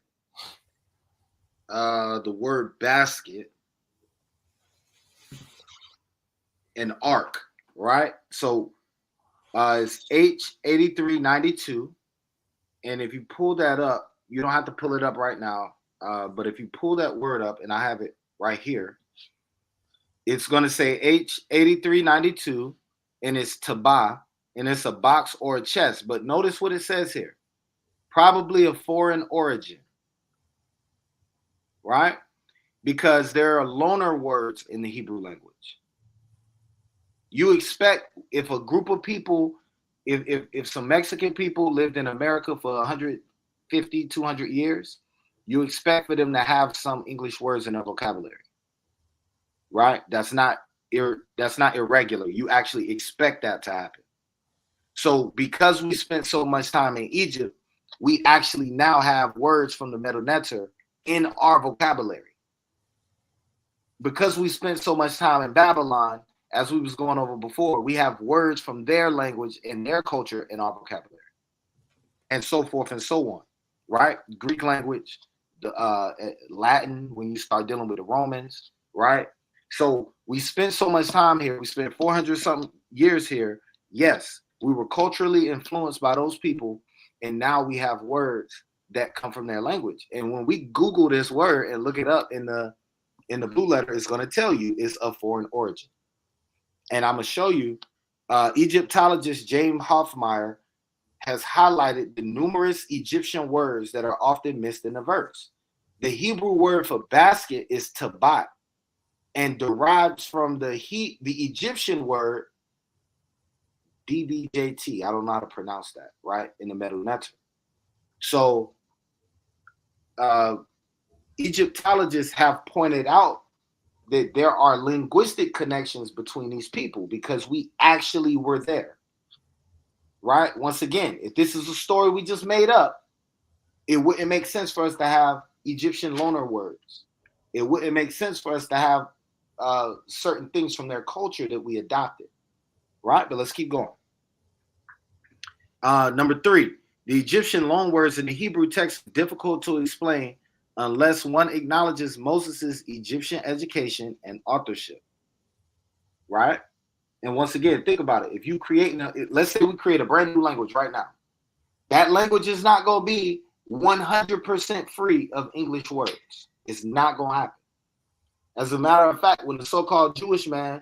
Speaker 8: the word basket and ark, right? So it's H8392. And if you pull that up, you don't have to pull it up right now. But if you pull that word up, and I have it right here, it's going to say H8392, and it's Taba, and it's a box or a chest. But notice what it says here. Probably of foreign origin, right? Because there are loaner words in the Hebrew language. You expect if a group of people, if some Mexican people lived in America for 150, 200 years, you expect for them to have some English words in their vocabulary, right? That's not irregular. You actually expect that to happen. So because we spent so much time in Egypt, we actually now have words from the Medu Neter in our vocabulary. Because we spent so much time in Babylon, as we was going over before, we have words from their language and their culture in our vocabulary, and so forth and so on, right? Greek language, the Latin, when you start dealing with the Romans, right? So we spent so much time here. We spent 400-something years here. Yes, we were culturally influenced by those people, and now we have words that come from their language. And when we Google this word and look it up in the blue letter, it's going to tell you it's of foreign origin. And I'm going to show you, Egyptologist James Hoffmeyer has highlighted the numerous Egyptian words that are often missed in the verse. The Hebrew word for basket is tabat, and derives from the Egyptian word DBJT. I don't know how to pronounce that, right? In the Medu Neter. So Egyptologists have pointed out that there are linguistic connections between these people because we actually were there, right? Once again, if this is a story we just made up, it wouldn't make sense for us to have Egyptian loaner words. It wouldn't make sense for us to have certain things from their culture that we adopted, right? But let's keep going. Number 3, the Egyptian loanwords in the Hebrew text are difficult to explain unless one acknowledges Moses's Egyptian education and authorship, right? And once again, think about it. If you create, let's say we create a brand new language right now. That language is not going to be 100% free of English words. It's not going to happen. As a matter of fact, when the so-called Jewish man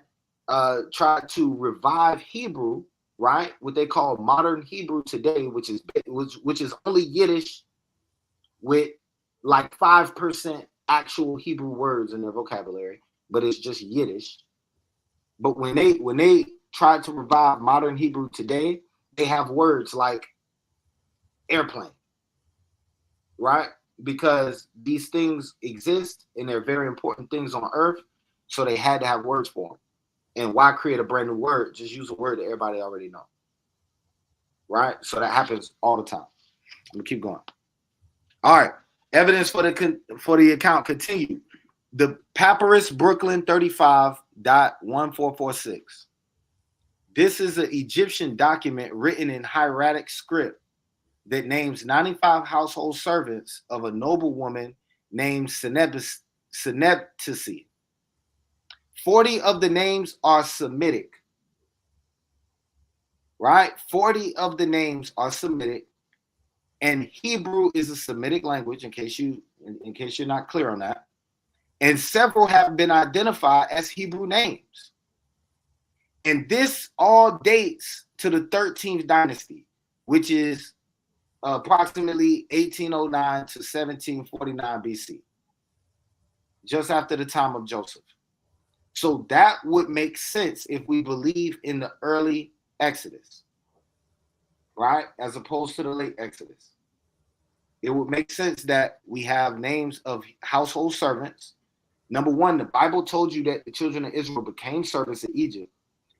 Speaker 8: tried to revive Hebrew, right, what they call modern Hebrew today, which is only Yiddish with like 5% actual Hebrew words in their vocabulary, but it's just Yiddish. But when they tried to revive modern Hebrew today, they have words like airplane, right? Because these things exist and they're very important things on earth, so they had to have words for them. And why create a brand new word? Just use a word that everybody already knows, right? So that happens all the time. I'm gonna keep going. All right. Evidence for the account continued. The Papyrus Brooklyn 35.1446. This is an Egyptian document written in hieratic script that names 95 household servants of a noblewoman named Senebtisi. 40 of the names are Semitic, right? 40 of the names are Semitic, and Hebrew is a Semitic language, in case you're not clear on that. And several have been identified as Hebrew names. And this all dates to the 13th dynasty, which is approximately 1809 to 1749 BC, just after the time of Joseph. So that would make sense if we believe in the early Exodus, right? As opposed to the late Exodus. It would make sense that we have names of household servants. Number one, the Bible told you that the children of Israel became servants in Egypt.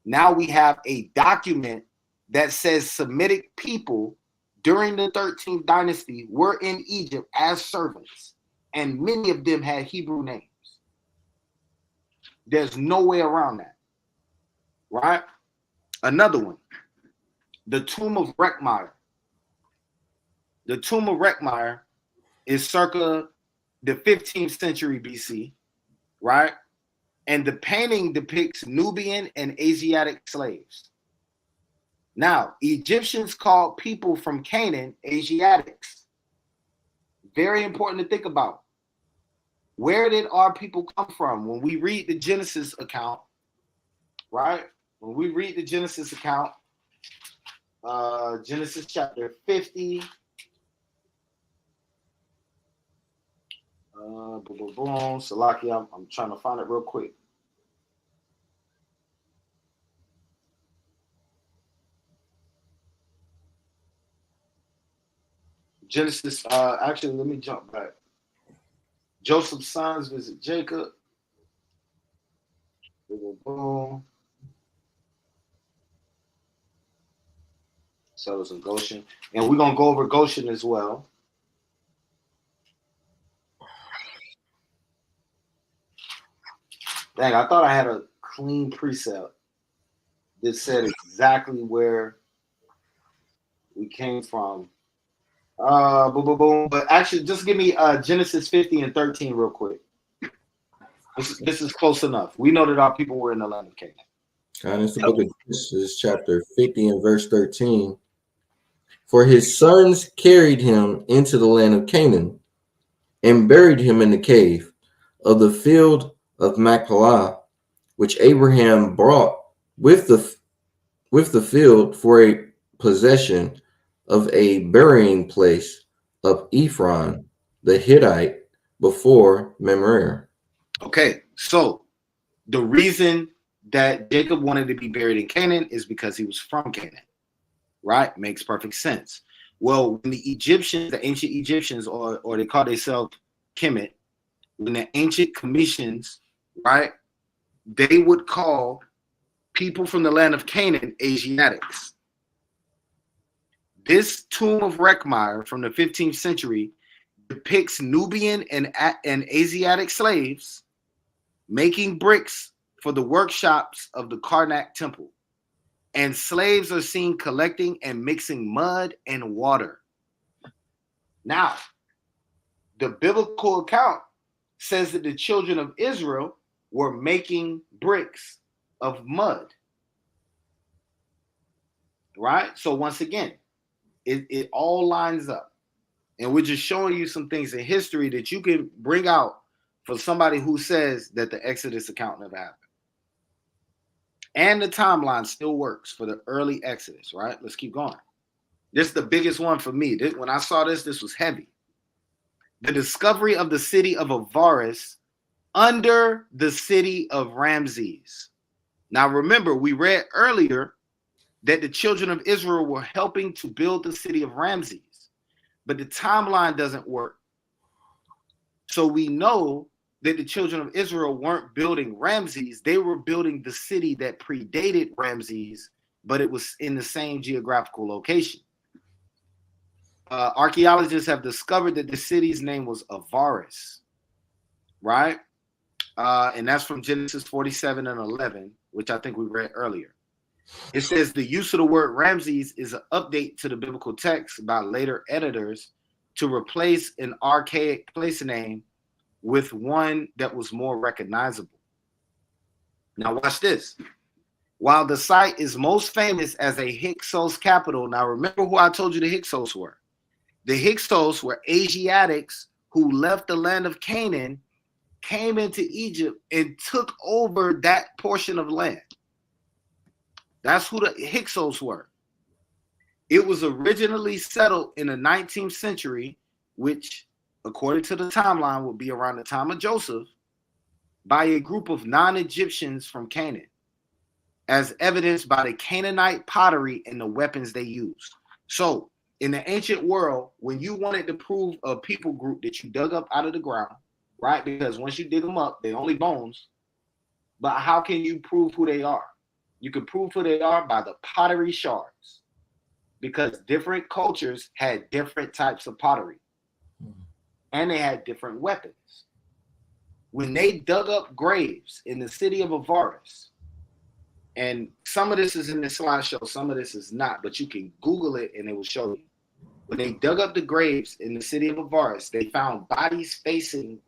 Speaker 8: Now we have a document that says Semitic people during the 13th dynasty were in Egypt as servants, and many of them had Hebrew names. There's no way around that, right? Another one, the tomb of Reckmeyer. The tomb of Reckmeyer is circa the 15th century BC, right? And the painting depicts Nubian and Asiatic slaves. Now, Egyptians called people from Canaan Asiatics. Very important to think about. Where did our people come from? When we read the Genesis account, right? When we read the Genesis account, Genesis chapter 50. Salakia, I'm trying to find it real quick. Genesis, actually, let me jump back. Joseph's sons visit Jacob. Boom. Settlers in Goshen. And we're going to go over Goshen as well. Dang, I thought I had a clean precept that said exactly where we came from. But actually, just give me Genesis 50 and 13 real quick. This is close enough. We know that our people were in the land of Canaan.
Speaker 5: And it's the book of Genesis, chapter 50 and verse 13. For his sons carried him into the land of Canaan and buried him in the cave of the field of Machpelah, which Abraham brought with the field for a possession of a burying place of Ephron the Hittite before Mamre.
Speaker 8: Okay, so the reason that Jacob wanted to be buried in Canaan is because he was from Canaan, right? Makes perfect sense. Well, when the Egyptians, the ancient Egyptians, or they call themselves Kemet, when the ancient commissions, right, they would call people from the land of Canaan Asiatics. This tomb of Reckmeyer from the 15th century depicts Nubian and Asiatic slaves making bricks for the workshops of the Karnak temple. And slaves are seen collecting and mixing mud and water. Now, the biblical account says that the children of Israel were making bricks of mud. Right? So once again, it all lines up. And we're just showing you some things in history that you can bring out for somebody who says that the Exodus account never happened. And the timeline still works for the early Exodus, right? Let's keep going. This is the biggest one for me. When I saw this was heavy. The discovery of the city of Avaris under the city of Ramses. Now remember, we read earlier that the children of Israel were helping to build the city of Ramses, but the timeline doesn't work. So we know that the children of Israel weren't building Ramses, they were building the city that predated Ramses, but it was in the same geographical location. Archaeologists have discovered that the city's name was Avaris, right? And that's from Genesis 47 and 11, which I think we read earlier. It says the use of the word Ramses is an update to the biblical text by later editors to replace an archaic place name with one that was more recognizable. Now watch this. While the site is most famous as a Hyksos capital, now remember who I told you the Hyksos were. The Hyksos were Asiatics who left the land of Canaan, came into Egypt, and took over that portion of land. That's who the Hyksos were. It was originally settled in the 19th century, which, according to the timeline, would be around the time of Joseph, by a group of non-Egyptians from Canaan, as evidenced by the Canaanite pottery and the weapons they used. So, in the ancient world, when you wanted to prove a people group that you dug up out of the ground, right? Because once you dig them up, they're only bones. But how can you prove who they are? You can prove who they are by the pottery shards, because different cultures had different types of pottery, and they had different weapons. When they dug up graves in the city of Avaris, and some of this is in the slideshow, some of this is not, but you can Google it and it will show you. When they dug up the graves in the city of Avaris, they found bodies facing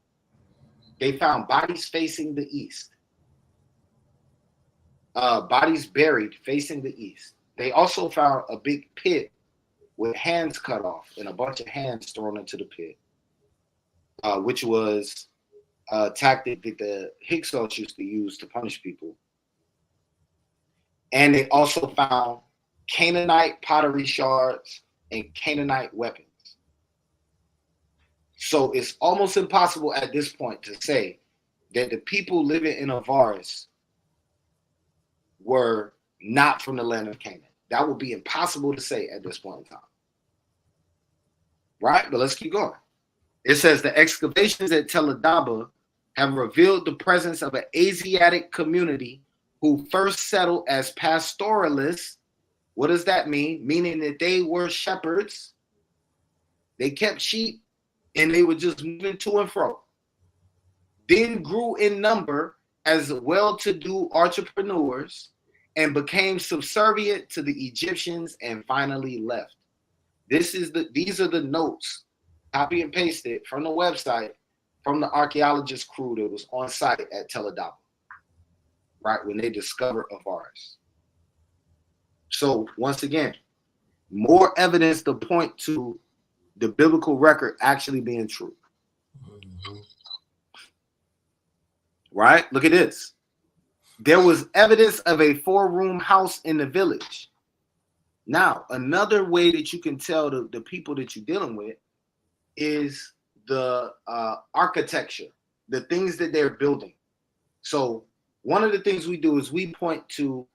Speaker 8: the east. Bodies buried facing the east. They also found a big pit with hands cut off and a bunch of hands thrown into the pit, which was a tactic that the Hyksos used to use to punish people. And they also found Canaanite pottery shards and Canaanite weapons. So it's almost impossible at this point to say that the people living in Avaris were not from the land of Canaan. That would be impossible to say at this point in time. Right? But let's keep going. It says the excavations at Tel Adaba have revealed the presence of an Asiatic community who first settled as pastoralists. What does that mean? Meaning that they were shepherds. They kept sheep and they were just moving to and fro. Then grew in number as well-to-do entrepreneurs and became subservient to the Egyptians and finally left. These are the notes, copy and pasted from the website from the archaeologist crew that was on site at Tel Adaba, right, when they discovered Avaris. So once again, more evidence to point to the biblical record actually being true. Right? Look at this. There was evidence of a 4-room house in the village. Now, another way that you can tell the people that you're dealing with is the architecture, the things that they're building. So one of the things we do is we point to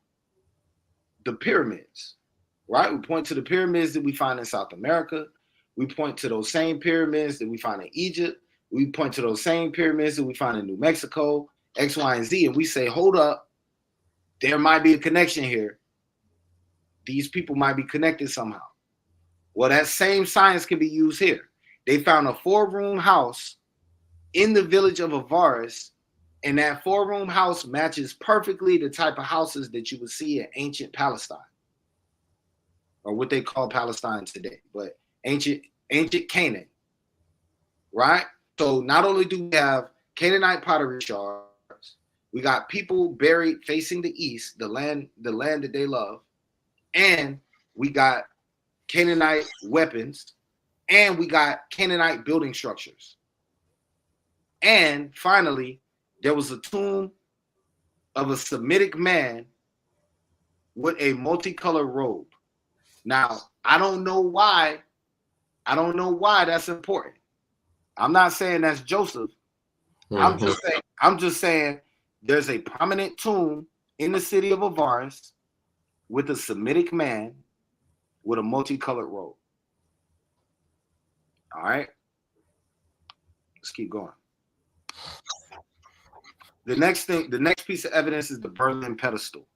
Speaker 8: the pyramids, right? We point to the pyramids that we find in South America. We point to those same pyramids that we find in Egypt. We point to those same pyramids that we find in New Mexico, X, Y, and Z, and we say, hold up, there might be a connection here. These people might be connected somehow. Well, that same science can be used here. They found a 4-room house in the village of Avaris, and that 4-room house matches perfectly the type of houses that you would see in ancient Palestine, or what they call Palestine today, but ancient Canaan, right? So not only do we have Canaanite pottery shards, we got people buried facing the east, the land that they love, and we got Canaanite weapons, and we got Canaanite building structures. And finally, there was a tomb of a Semitic man with a multicolored robe. Now, I don't know why that's important. I'm not saying that's Joseph. Mm-hmm. I'm just saying there's a prominent tomb in the city of Avaris with a Semitic man with a multicolored robe. All right. Let's keep going. The next piece of evidence is the Berlin pedestal.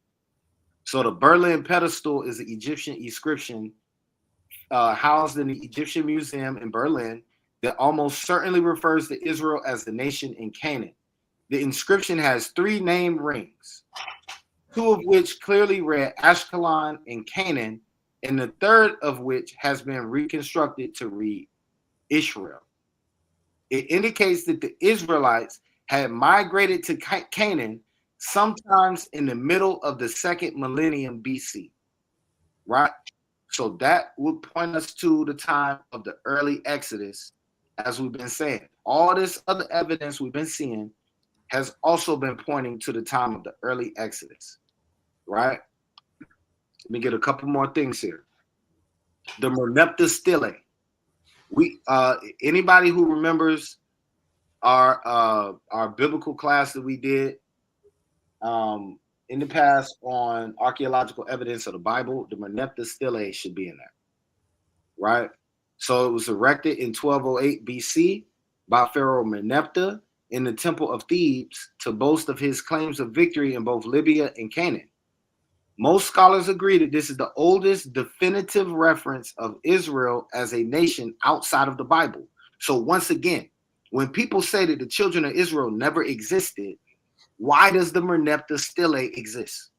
Speaker 8: So the Berlin pedestal is an Egyptian inscription housed in the Egyptian Museum in Berlin that almost certainly refers to Israel as the nation in Canaan. the inscription has 3 name rings, 2 of which clearly read Ashkelon and Canaan, and the third of which has been reconstructed to read Israel. It indicates that the Israelites had migrated to Canaan sometimes in the middle of the 2nd millennium BC, right? So that would point us to the time of the early Exodus, as we've been saying. All this other evidence we've been seeing has also been pointing to the time of the early Exodus, right? Let me get a couple more things here. The Merneptah Stele. Anybody who remembers our biblical class that we did in the past on archaeological evidence of the Bible, the Merneptah Stele should be in there, right? So it was erected in 1208 BC by Pharaoh Merneptah in the Temple of Thebes to boast of his claims of victory in both Libya and Canaan. Most scholars agree that this is the oldest definitive reference of Israel as a nation outside of the Bible. So once again, when people say that the children of Israel never existed, why does the Merneptah Stele exist?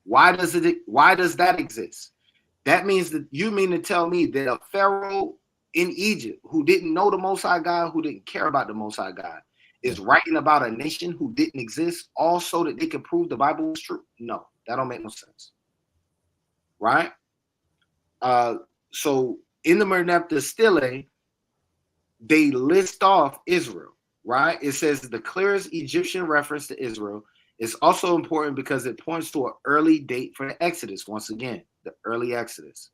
Speaker 8: Why does that exist? That means that you mean to tell me that a pharaoh in Egypt who didn't know the Most High God, who didn't care about the Most High God, is writing about a nation who didn't exist, all so that they could prove the Bible was true? No, that don't make no sense, right? So in the Merneptah Stele, they list off Israel, right? It says the clearest Egyptian reference to Israel. Is also important because it points to an early date for the Exodus. Once again, the early Exodus.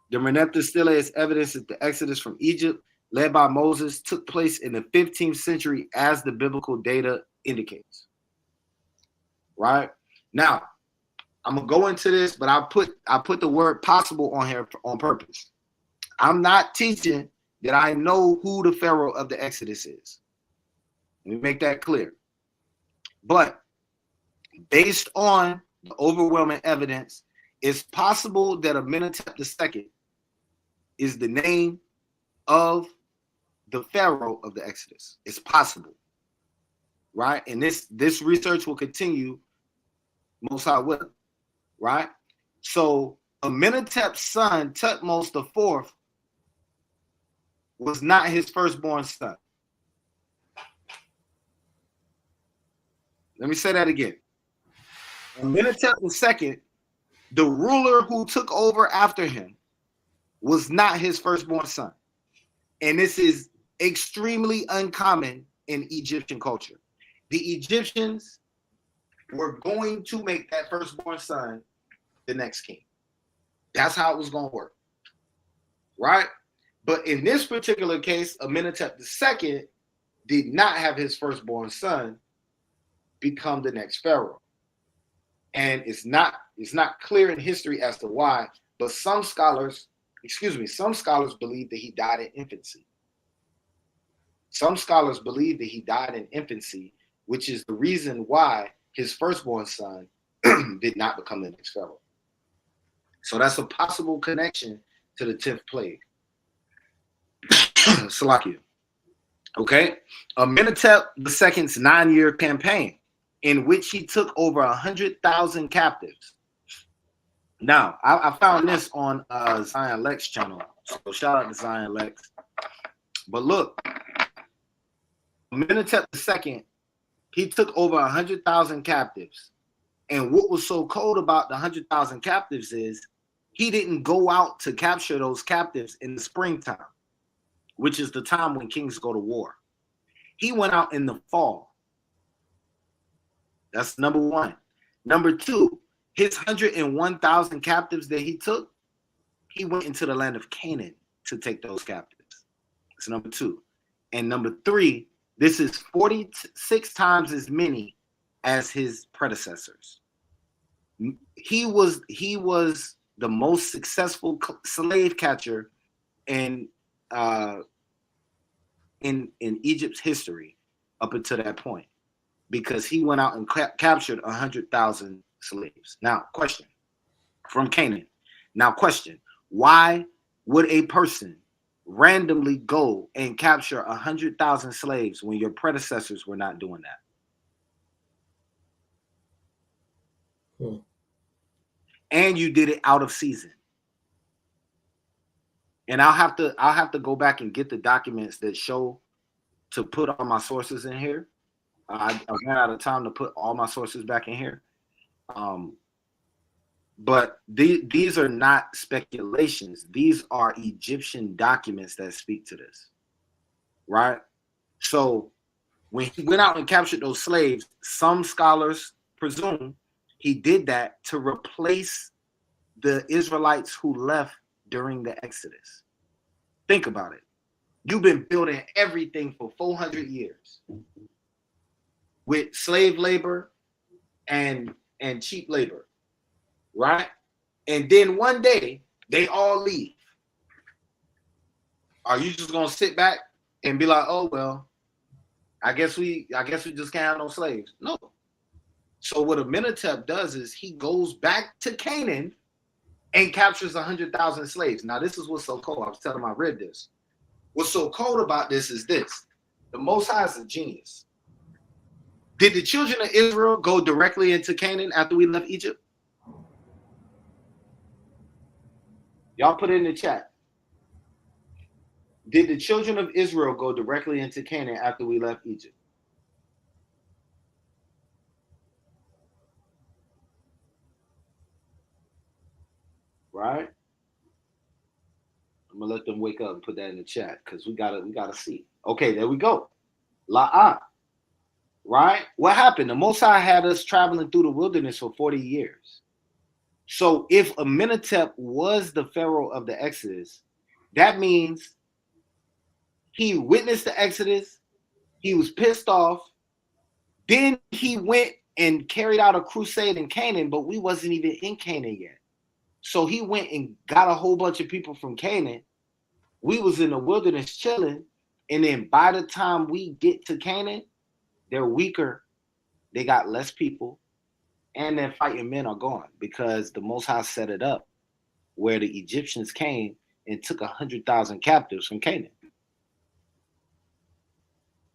Speaker 8: The Merneptah Stele is evidence that the Exodus from Egypt, led by Moses, took place in the 15th century as the biblical data indicates. Right? Now, I'm going to go into this, but I put the word possible on here on purpose. I'm not teaching that I know who the Pharaoh of the Exodus is. Let me make that clear. But based on the overwhelming evidence, it's possible that Amenhotep II is the name of the Pharaoh of the Exodus. It's possible, right? And this research will continue, most I will, right? So Amenhotep's son, Thutmose IV, was not his firstborn son. Let me say that again. Amenhotep II, the ruler who took over after him, was not his firstborn son. And this is extremely uncommon in Egyptian culture. The Egyptians were going to make that firstborn son the next king. That's how it was going to work, right? But in this particular case, Amenhotep II did not have his firstborn son become the next pharaoh. And it's not clear in history as to why, but some scholars believe that he died in infancy. Some scholars believe that he died in infancy, which is the reason why his firstborn son did not become the next pharaoh. So that's a possible connection to the 10th plague. Salakia. Okay. Amenhotep II's 9-year campaign, in which he took over 100,000 captives. Now, I found this on Zion Lex channel. So shout out to Zion Lex. But look, Amenhotep II, he took over 100,000 captives. And what was so cold about the 100,000 captives is he didn't go out to capture those captives in the springtime, which is the time when kings go to war. He went out in the fall. That's number one. Number two, his 101,000 captives that he took, he went into the land of Canaan to take those captives. That's number two. And number three, this is 46 times as many as his predecessors. He was the most successful slave catcher in Egypt's history up until that point, because he went out and captured 100,000 slaves. Now, question from Canaan. Now, question: why would a person randomly go and capture 100,000 slaves when your predecessors were not doing that? And you did it out of season. And I'll have to go back and get the documents that show to put all my sources in here. I ran out of time to put all my sources back in here. But these are not speculations. These are Egyptian documents that speak to this, right? So when he went out and captured those slaves, some scholars presume he did that to replace the Israelites who left during the Exodus. Think about it. You've been building everything for 400 years with slave labor and cheap labor, right? And then one day they all leave. Are you just gonna sit back and be like, oh well, I guess we just can't have no slaves? No. So what Amenhotep does is he goes back to Canaan and captures 100,000 slaves. Now this is what's so cool. I was telling him I read this. What's so cold about this is this: the Most High is a genius. Did the children of Israel go directly into Canaan after we left Egypt? Y'all put it in the chat. Did the children of Israel go directly into Canaan after we left Egypt? Right? I'm gonna let them wake up and put that in the chat because we gotta see. Okay, there we go. La'ah. Right? What happened? The Most High had us traveling through the wilderness for 40 years. So if Amenhotep was the Pharaoh of the Exodus, that means he witnessed the Exodus, he was pissed off, then he went and carried out a crusade in Canaan, but we wasn't even in Canaan yet. So he went and got a whole bunch of people from Canaan. We was in the wilderness chilling, and then by the time we get to Canaan, they're weaker, they got less people, and their fighting men are gone because the Most High set it up where the Egyptians came and took 100,000 captives from Canaan.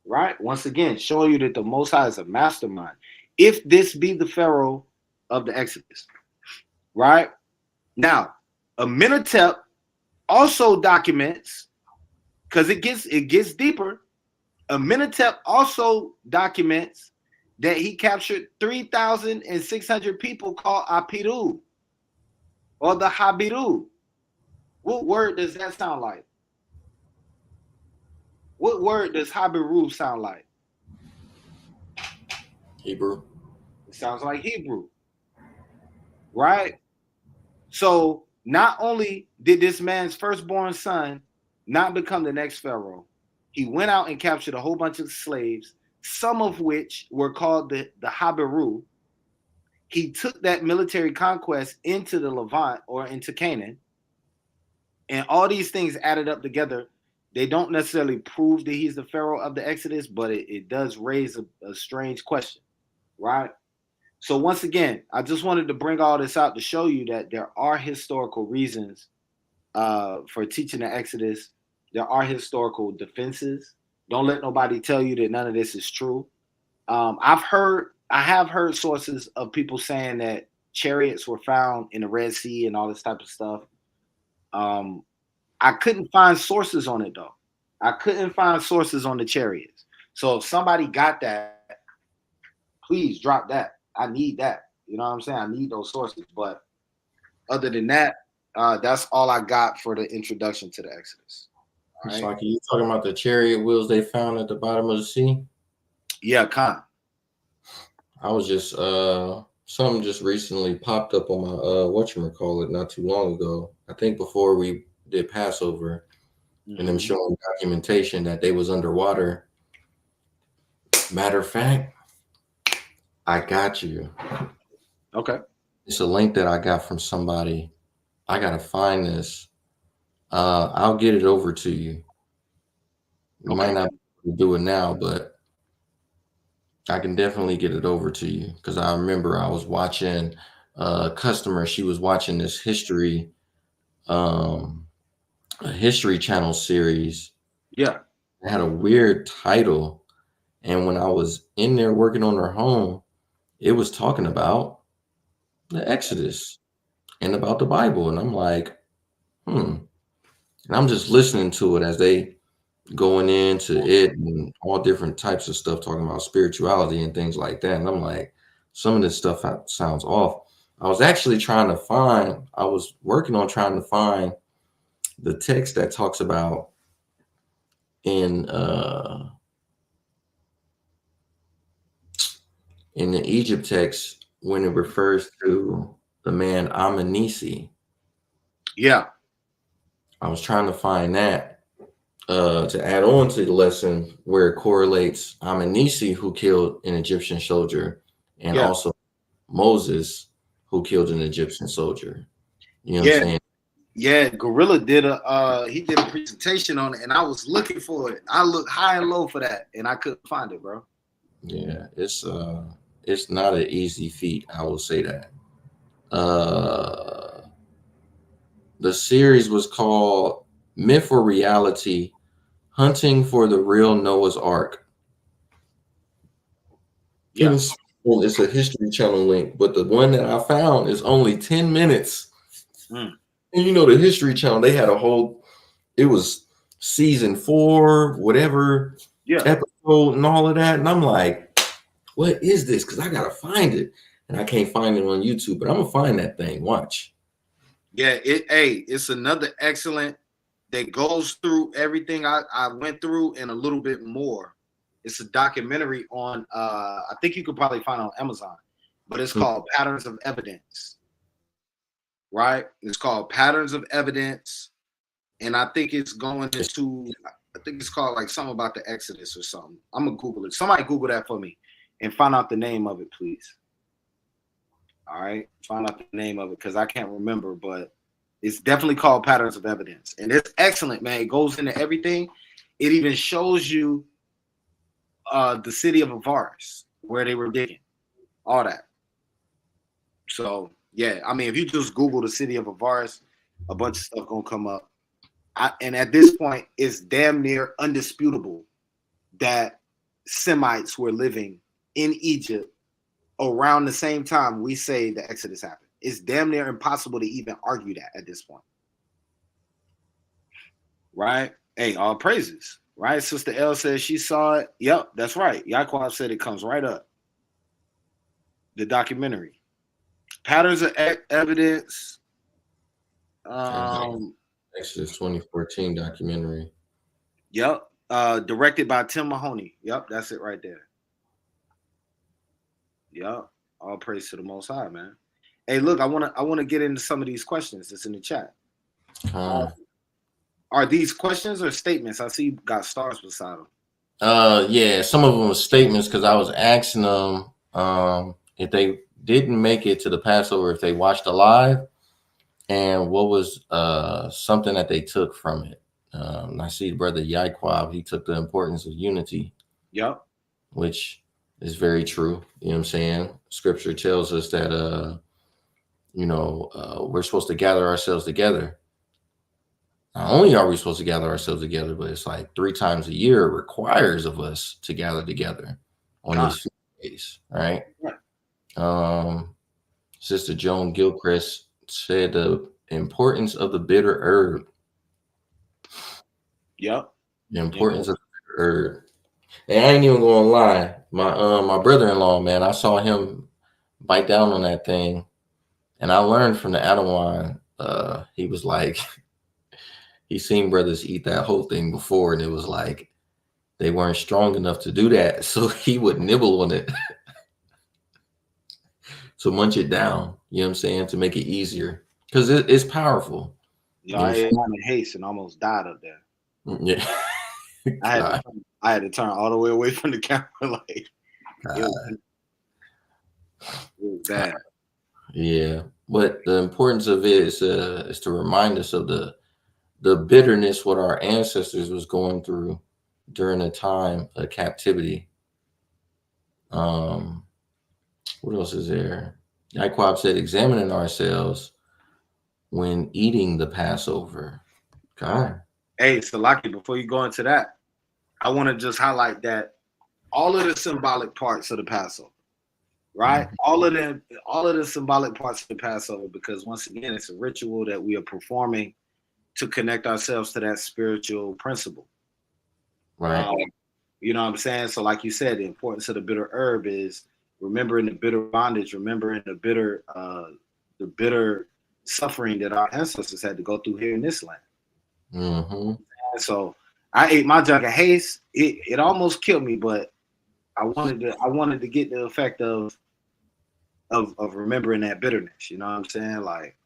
Speaker 8: Right? Once again, showing you that the Most High is a mastermind. If this be the Pharaoh of the Exodus, right? Now, Amenhotep also documents, because it gets deeper. Amenhotep also documents that he captured 3,600 people called Apiru or the Habiru. What word does that sound like? What word does Habiru sound like?
Speaker 5: Hebrew.
Speaker 8: It sounds like Hebrew, right? So not only did this man's firstborn son not become the next Pharaoh, he went out and captured a whole bunch of slaves, some of which were called the Habiru. He took that military conquest into the Levant or into Canaan. And all these things added up together. They don't necessarily prove that he's the Pharaoh of the Exodus, but it does raise a strange question, right? So once again, I just wanted to bring all this out to show you that there are historical reasons for teaching the Exodus. There are historical defenses. Don't let nobody tell you that none of this is true. I have heard sources of people saying that chariots were found in the Red Sea and all this type of stuff. I couldn't find sources on it though. I couldn't find sources on the chariots. So if somebody got that, please drop that. I need that. You know what I'm saying? I need those sources. But other than that, that's all I got for the introduction to the Exodus. All
Speaker 5: It's
Speaker 8: right?
Speaker 5: like you talking about the chariot wheels they found at the bottom of the sea?
Speaker 8: Yeah, Khan.
Speaker 5: I was just something just recently popped up on my whatchamacallit not too long ago. I think before we did Passover, and them showing documentation that they was underwater. Matter of fact, I got you.
Speaker 8: Okay.
Speaker 5: It's a link that I got from somebody. I gotta find this. I'll get it over to you. You might not be able to do it now, but I can definitely get it over to you because I remember I was watching a customer. She was watching this history a History Channel series.
Speaker 8: Yeah.
Speaker 5: It had a weird title, and when I was in there working on her home, it was talking about the Exodus and about the Bible, and I'm like, and I'm just listening to it as they going into it and all different types of stuff, talking about spirituality and things like that. And I'm like, some of this stuff sounds off. I was actually I was working on trying to find the text that talks about in in the Egypt text when it refers to the man Amenisi.
Speaker 8: Yeah.
Speaker 5: I was trying to find that to add on to the lesson where it correlates Amenisi, who killed an Egyptian soldier, and
Speaker 8: Yeah.
Speaker 5: also Moses, who killed an Egyptian soldier. You know what I'm
Speaker 8: Yeah.
Speaker 5: saying?
Speaker 8: Yeah. Gorilla did a presentation on it, and I was looking for it. I looked high and low for that, and I couldn't find it, bro.
Speaker 5: Yeah, it's not an easy feat, I will say that. The series was called Myth or Reality: Hunting for the Real Noah's Ark.
Speaker 8: Yeah.
Speaker 5: It's a History Channel link, but the one that I found is only 10 minutes. And you know, the History Channel, they had it was season 4, whatever episode and all of that. And I'm like, what is this? Because I gotta find it. And I can't find it on YouTube, but I'm gonna find that thing. Watch.
Speaker 8: Yeah, it's another excellent that goes through everything I went through and a little bit more. It's a documentary on I think you could probably find it on Amazon, but it's called Patterns of Evidence. Right? It's called Patterns of Evidence. And I think it's going into I think it's called like something about the Exodus or something. I'm gonna Google it. Somebody Google that for me and find out the name of it, please. All right, find out the name of it because I can't remember, but it's definitely called Patterns of Evidence. And it's excellent, man. It goes into everything. It even shows you the city of Avaris, where they were digging, all that. So, yeah, I mean, if you just Google the city of Avaris, a bunch of stuff gonna come up. And at this point, it's damn near undisputable that Semites were living in Egypt around the same time we say the Exodus happened. It's damn near impossible to even argue that at this point. Right? Hey, all praises. Right? Sister L says she saw it. Yep, that's right. Yaquab said it comes right up. The documentary. Patterns of Evidence.
Speaker 5: Exodus 2014 documentary.
Speaker 8: Yep. Directed by Tim Mahoney. Yep, that's it right there. Yep. All praise to the Most High, man. Hey, look, I wanna get into some of these questions that's in the chat. Are these questions or statements? I see you got stars beside them.
Speaker 5: Yeah, some of them were statements because I was asking them if they didn't make it to the Passover, if they watched the live, and what was something that they took from it. I see Brother Yaquab, he took the importance of unity.
Speaker 8: Yep.
Speaker 5: Which is very true. You know what I'm saying? Scripture tells us that we're supposed to gather ourselves together. Not only are we supposed to gather ourselves together, but it's like 3 times a year it requires of us to gather together on these days, right? Sister Joan Gilchrist said the importance of the bitter herb.
Speaker 8: Yep.
Speaker 5: The importance of the bitter herb. And I ain't even gonna lie. My brother-in-law, man, I saw him bite down on that thing, and I learned from the Adawan. He was like, he seen brothers eat that whole thing before, and it was like they weren't strong enough to do that, so he would nibble on it to munch it down. You know what I'm saying? To make it easier, because it's powerful.
Speaker 8: Yeah, I ate mine in haste and almost died up there.
Speaker 5: Yeah.
Speaker 8: I had to turn all the way away from the camera. Like it was bad.
Speaker 5: Yeah, but the importance of it is to remind us of the bitterness what our ancestors was going through during a time of captivity. What else is there? Yaquab said, examining ourselves when eating the Passover. God.
Speaker 8: Hey, Salaki, before you go into that, I want to just highlight that all of the symbolic parts of the Passover, right? All of the symbolic parts of the Passover, because once again, it's a ritual that we are performing to connect ourselves to that spiritual principle.
Speaker 5: Right.
Speaker 8: You know what I'm saying? So like you said, the importance of the bitter herb is remembering the bitter bondage, remembering the bitter suffering that our ancestors had to go through here in this land.
Speaker 5: Mm-hmm.
Speaker 8: So I ate my jug of haste. It almost killed me, but I wanted to get the effect of remembering that bitterness. You know what I'm saying? Like,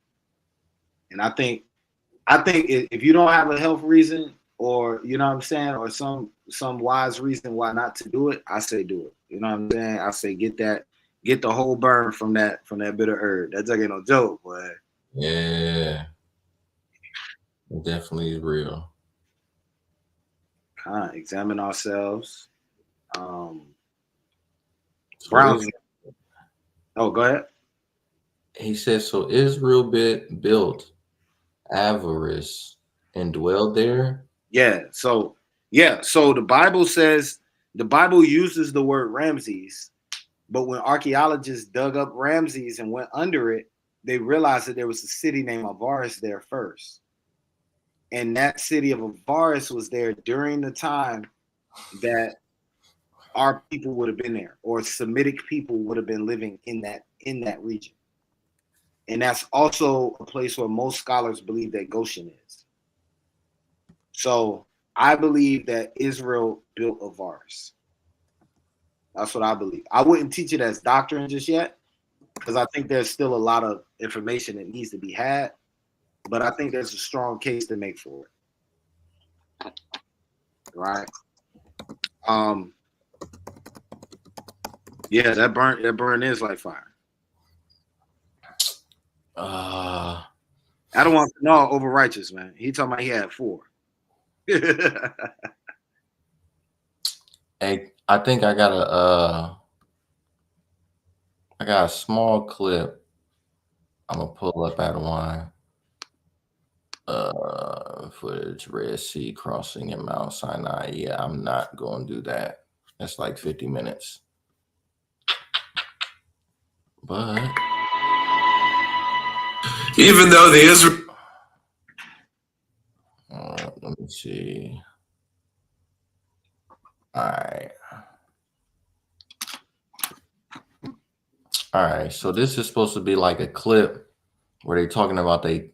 Speaker 8: and I think if you don't have a health reason, or you know what I'm saying, or some wise reason why not to do it, I say do it. You know what I'm saying? I say get the whole burn from that bitter herb. That jug ain't no joke, boy.
Speaker 5: Yeah. It definitely is real.
Speaker 8: Examine ourselves.
Speaker 5: So
Speaker 8: go ahead.
Speaker 5: He says, so Israel built avarice and dwelled there.
Speaker 8: Yeah. So the Bible says, the Bible uses the word Ramses, but when archaeologists dug up Ramses and went under it, they realized that there was a city named Avaris there first. And that city of Avaris was there during the time that our people would have been there, or Semitic people would have been living in that region. And that's also a place where most scholars believe that Goshen is. So I believe that Israel built Avaris. That's what I believe. I wouldn't teach it as doctrine just yet, because I think there's still a lot of information that needs to be had. But I think there's a strong case to make for it. Right? Yeah, that burn is like fire. I don't want to know over righteous, man. He talking about he had 4.
Speaker 5: Hey, I think I got a small clip I'm gonna pull up out of one. Footage, Red Sea crossing in Mount Sinai. Yeah, I'm not gonna do that. That's like 50 minutes. But
Speaker 9: even though the Israel,
Speaker 5: let me see. All right. So this is supposed to be like a clip where they're talking about they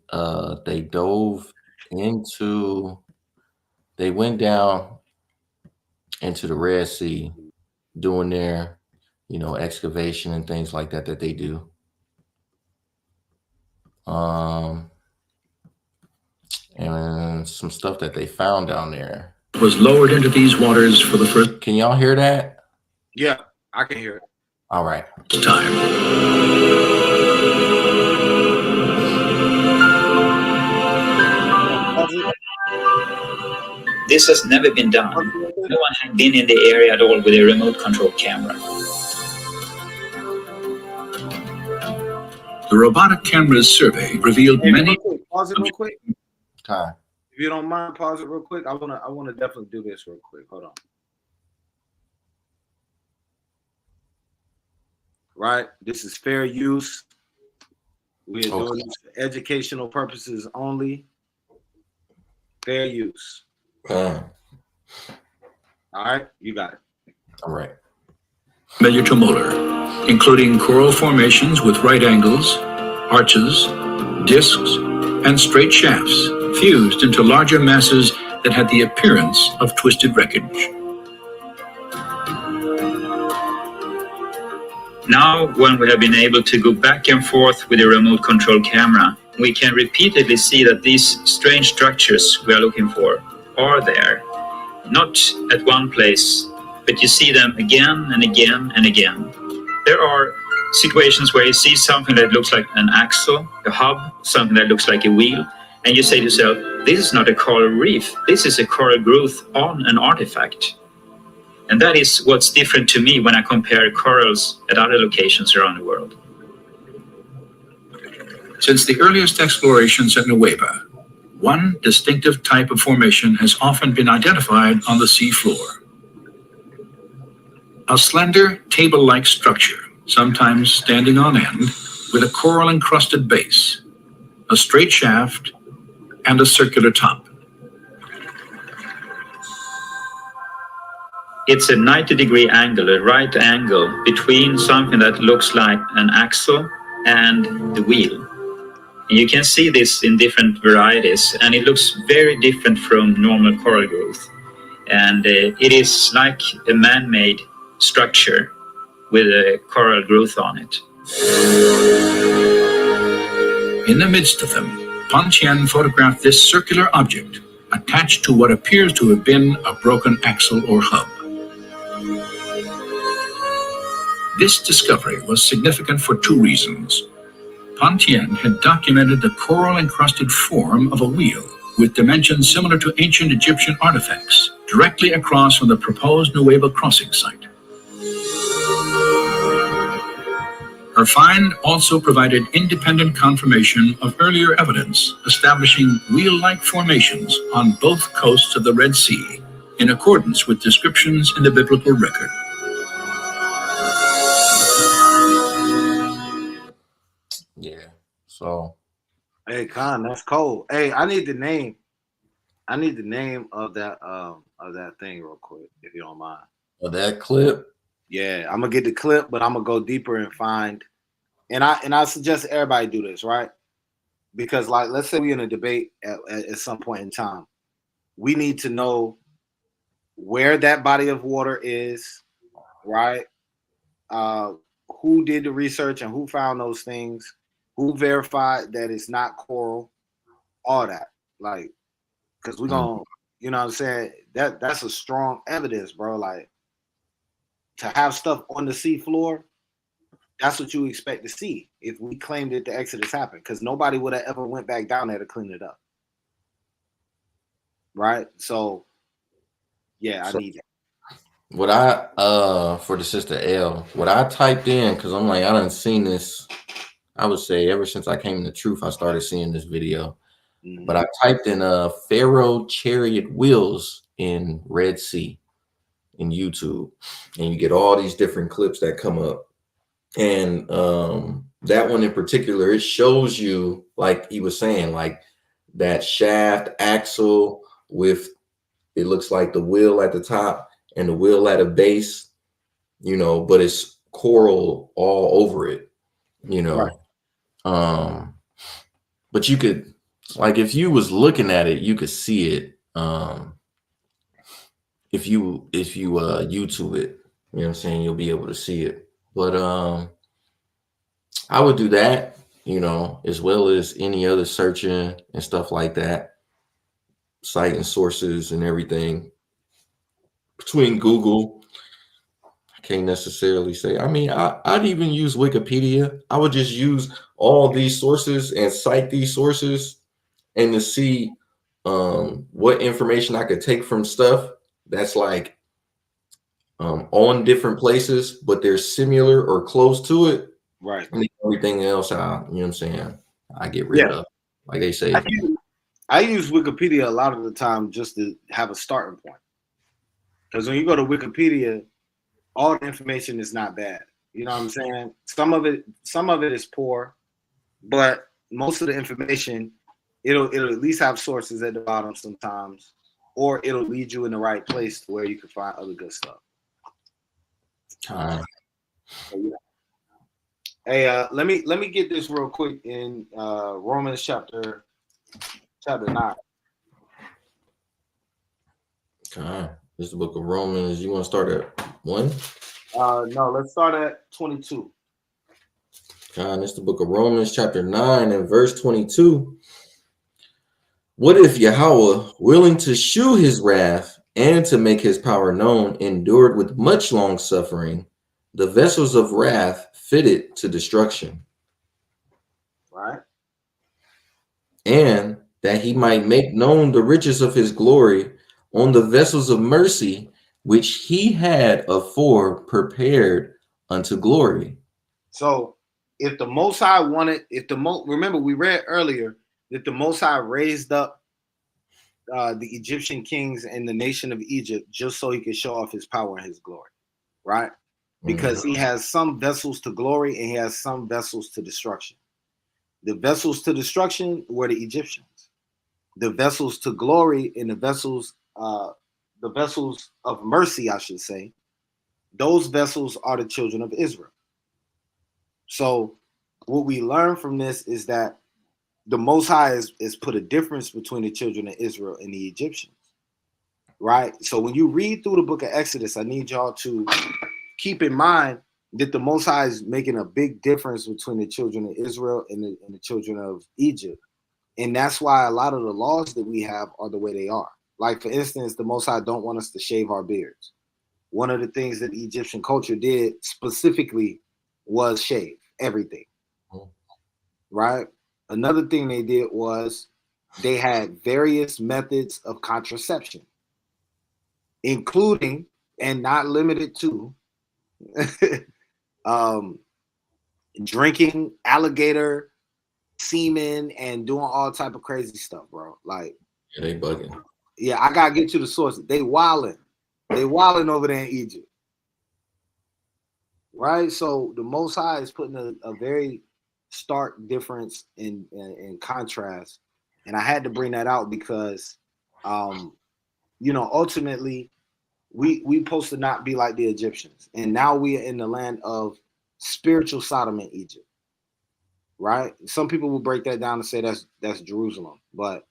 Speaker 5: went down into the Red Sea, doing their, excavation and things like that they do. And some stuff that they found down there
Speaker 9: was lowered into these waters for the first.
Speaker 5: Can y'all hear that?
Speaker 8: Yeah, I can hear it.
Speaker 5: All right.
Speaker 9: Time.
Speaker 10: This has never been done. No one had been in the area at all with a remote control camera.
Speaker 9: The robotic camera's survey revealed many.
Speaker 8: Pause it real quick.
Speaker 5: Okay.
Speaker 8: If you don't mind, pause it real quick. I wanna definitely do this real quick. Hold on. Right, this is fair use. We are doing this for educational purposes only. Fair use. All right, you got it.
Speaker 5: All right.
Speaker 9: Familiar to molar, including coral formations with right angles, arches, discs, and straight shafts fused into larger masses that had the appearance of twisted wreckage.
Speaker 10: Now, when we have been able to go back and forth with a remote control camera, we can repeatedly see that these strange structures we are looking for are there. Not at one place, but you see them again and again and again. There are situations where you see something that looks like an axle, a hub, something that looks like a wheel, and you say to yourself, this is not a coral reef, this is a coral growth on an artifact. And that is what's different to me when I compare corals at other locations around the world.
Speaker 9: Since the earliest explorations at Nueva, One distinctive type of formation has often been identified on the sea floor. A slender, table-like structure, sometimes standing on end, with a coral-encrusted base, a straight shaft, and a circular top.
Speaker 10: It's a 90-degree angle, a right angle between something that looks like an axle and the wheel. You can see this in different varieties, and it looks very different from normal coral growth. And it is like a man-made structure with a coral growth on it.
Speaker 9: In the midst of them, Pan Tien photographed this circular object attached to what appears to have been a broken axle or hub. This discovery was significant for two reasons. Pan Tien had documented the coral-encrusted form of a wheel with dimensions similar to ancient Egyptian artifacts, directly across from the proposed Nueva crossing site. Her find also provided independent confirmation of earlier evidence establishing wheel-like formations on both coasts of the Red Sea, in accordance with descriptions in the biblical record.
Speaker 5: Yeah. So.
Speaker 8: Hey, Con, that's cold. Hey, I need the name of that thing real quick, if you don't mind.
Speaker 5: Of that clip.
Speaker 8: Yeah, I'm gonna get the clip, but I'm gonna go deeper and find. And I suggest everybody do this, right? Because, like, let's say we're in a debate at some point in time, we need to know where that body of water is, right? Who did the research and who found those things? Who verified that it's not coral? All that, like, because we're gonna, you know what I'm saying? That's a strong evidence, bro. Like, to have stuff on the sea floor, that's what you expect to see if we claimed that the Exodus happened, because nobody would have ever went back down there to clean it up. Right? So, yeah, I need that.
Speaker 5: What I, for the sister L, what I typed in, because I'm like, I done seen this, I would say ever since I came to truth, I started seeing this video. Mm-hmm. But I typed in Pharaoh chariot wheels in Red Sea in YouTube, and you get all these different clips that come up. And that one in particular, it shows you, like he was saying, like that shaft axle with, it looks like the wheel at the top and the wheel at a base, you know, but it's coral all over it, you know. Right. But you could, like, if you was looking at it, you could see it. If you YouTube it, you know what I'm saying, you'll be able to see it. But I would do that, you know, as well as any other searching and stuff like that, citing sources and everything. Between Google, I can't necessarily say. I mean, I'd even use Wikipedia. I would just use all these sources and cite these sources, and to see what information I could take from stuff that's like on different places, but they're similar or close to it.
Speaker 8: Right.
Speaker 5: And everything else, you know what I'm saying, I get rid of. Like they say.
Speaker 8: I use Wikipedia a lot of the time just to have a starting point. Because when you go to Wikipedia, all the information is not bad. You know what I'm saying? Some of it is poor, but most of the information, it'll at least have sources at the bottom sometimes, or it'll lead you in the right place to where you can find other good stuff. So, yeah. Hey, let me get this real quick in Romans chapter 9.
Speaker 5: Okay. This is the book of Romans. You want to start at 1?
Speaker 8: No, let's start at 22.
Speaker 5: Okay, this is the book of Romans chapter 9 and verse 22. What if Yahweh, willing to shew his wrath and to make his power known, endured with much long suffering the vessels of wrath fitted to destruction?
Speaker 8: Right.
Speaker 5: And that he might make known the riches of his glory on the vessels of mercy, which he had afore prepared unto glory.
Speaker 8: So if the Most High wanted, remember we read earlier that the Most High raised up the Egyptian kings and the nation of Egypt just so he could show off his power and his glory, right? Because he has some vessels to glory and he has some vessels to destruction. The vessels to destruction were the Egyptians. The vessels to glory and the vessels of mercy, I should say, those vessels are the children of Israel. So what we learn from this is that the Most High is put a difference between the children of Israel and the Egyptians, right? So when you read through the book of Exodus, I need y'all to keep in mind that the Most High is making a big difference between the children of Israel and the children of Egypt. And that's why a lot of the laws that we have are the way they are. Like, for instance, the Most High don't want us to shave our beards. One of the things that the Egyptian culture did specifically was shave everything, right? Another thing they did was they had various methods of contraception, including and not limited to drinking alligator semen and doing all type of crazy stuff, bro. Like,
Speaker 5: yeah, they bugging.
Speaker 8: Yeah, I gotta get to the source. They wilding over there in Egypt, right? So the Most High is putting a very stark difference in contrast, and I had to bring that out because, ultimately, we supposed to not be like the Egyptians, and now we are in the land of spiritual Sodom and Egypt, right? Some people will break that down and say that's Jerusalem, but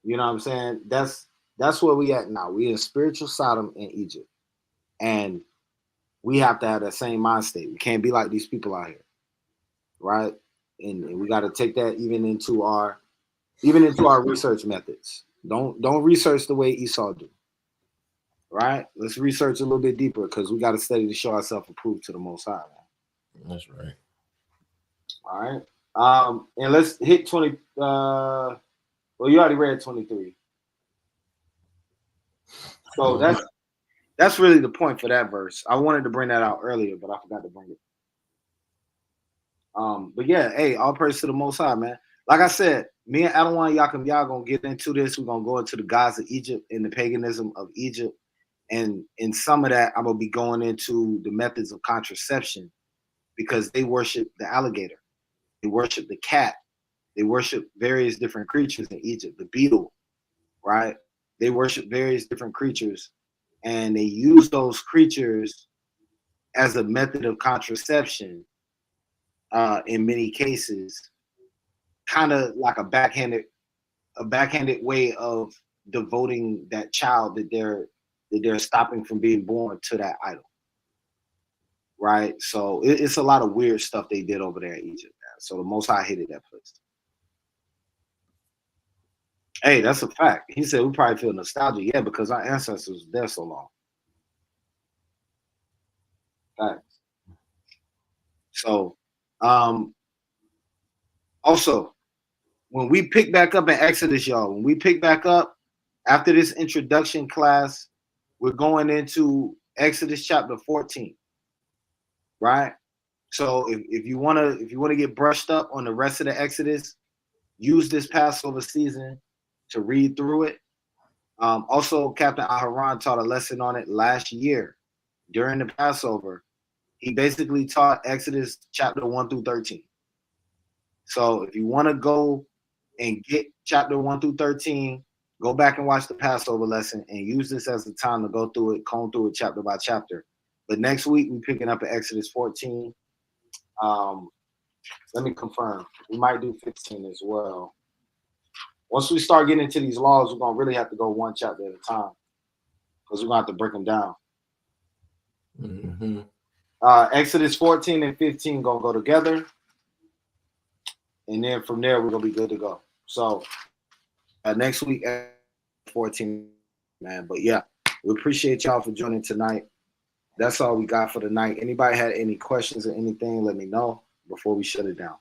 Speaker 8: you know what I'm saying? That's where we at now. We in spiritual Sodom and Egypt, and we have to have that same mind state. We can't be like these people out here, right? And we got to take that even into our research methods. Don't research the way Esau do, right? Let's research a little bit deeper because we got to study to show ourselves approved to the Most High, man.
Speaker 5: That's right.
Speaker 8: All right. And let's hit 20. Well, you already read 23. So that's really the point for that verse. I wanted to bring that out earlier, but I forgot to bring it. But yeah, hey, all praise to the Most High, man. Like I said, me and Adawan Yakim, y'all gonna get into this. We're gonna go into the gods of Egypt and the paganism of Egypt. And in some of that, I'm gonna be going into the methods of contraception because they worship the alligator, they worship the cat, they worship various different creatures in Egypt, the beetle, right? They worship various different creatures, and they use those creatures as a method of contraception in many cases, kind of like a backhanded way of devoting that child that they're stopping from being born to that idol, right? So it's a lot of weird stuff they did over there in Egypt, man. So the Most High hated that place. Hey, that's a fact. He said we probably feel nostalgia. Yeah, because our ancestors was there so long. Facts. So, also, when we pick back up in Exodus, y'all, when we pick back up after this introduction class, we're going into Exodus chapter 14, right? So if you wanna get brushed up on the rest of the Exodus, use this Passover season to read through it. Also, Captain Aharon taught a lesson on it last year during the Passover. He basically taught Exodus chapter 1 through 13. So if you want to go and get chapter 1 through 13, go back and watch the Passover lesson and use this as the time to go through it, comb through it chapter by chapter. But next week, we're picking up at Exodus 14. Let me confirm. We might do 15 as well. Once we start getting into these laws, we're going to really have to go one chapter at a time because we're going to have to break them down.
Speaker 5: Mm-hmm.
Speaker 8: Exodus 14 and 15 going to go together. And then from there, we're going to be good to go. So next week, 14, man. But yeah, we appreciate y'all for joining tonight. That's all we got for tonight. Anybody had any questions or anything, let me know before we shut it down.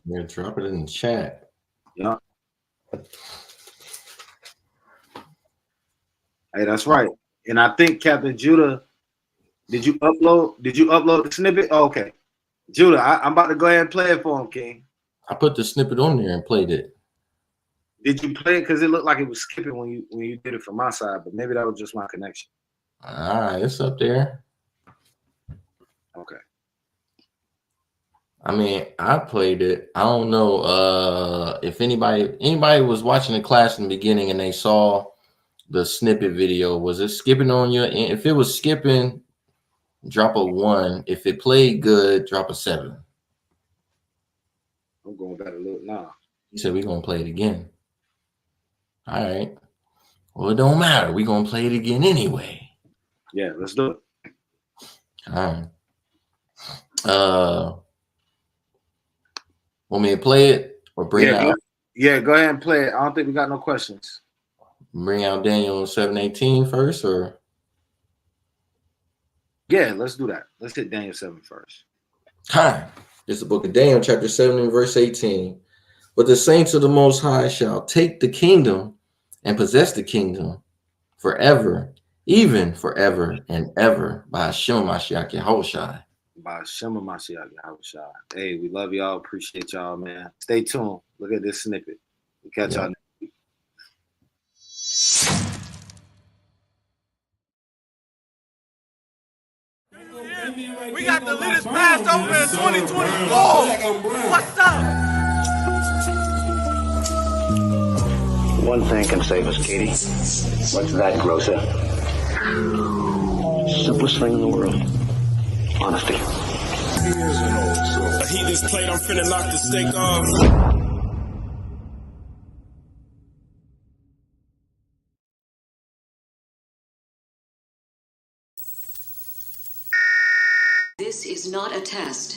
Speaker 5: Yeah, drop it in the chat.
Speaker 8: Yeah. Hey, that's right. And I think Captain Judah, did you upload the snippet? Oh, okay. Judah, I'm about to go ahead and play it for him, King.
Speaker 5: I put the snippet on there and played it.
Speaker 8: Did you play it? Because it looked like it was skipping when you did it from my side, but maybe that was just my connection.
Speaker 5: All right, it's up there.
Speaker 8: Okay.
Speaker 5: I mean, I played it. I don't know if anybody was watching the class in the beginning and they saw the snippet video. Was it skipping on you? And if it was skipping, drop a 1. If it played good, drop a 7.
Speaker 8: I'm going back a little now.
Speaker 5: He said we're gonna play it again. All right. Well, it don't matter. We're gonna play it again anyway.
Speaker 8: Yeah, let's do it.
Speaker 5: All right. Want me to play it or bring out?
Speaker 8: Go ahead and play it. I don't think we got no questions.
Speaker 5: Bring out Daniel 7:18 first, or?
Speaker 8: Yeah, let's do that. Let's hit Daniel 7 first.
Speaker 5: Hi. It's the book of Daniel, chapter 7 and verse 18. But the saints of the Most High shall take the kingdom and possess the kingdom forever, even forever and ever, by Hashem Mashiach Yahushua.
Speaker 8: By Hashem Mashiach Yahushua. Hey, we love y'all. Appreciate y'all, man. Stay tuned. Look at this snippet. We'll catch y'all next week.
Speaker 6: We got the latest Passover in 2024. What's up?
Speaker 7: One thing can save us, Katie. What's that, Grocer? Simplest thing in the world. Honesty.
Speaker 6: Heat this plate, I'm finna knock the steak off.
Speaker 11: This is not a test.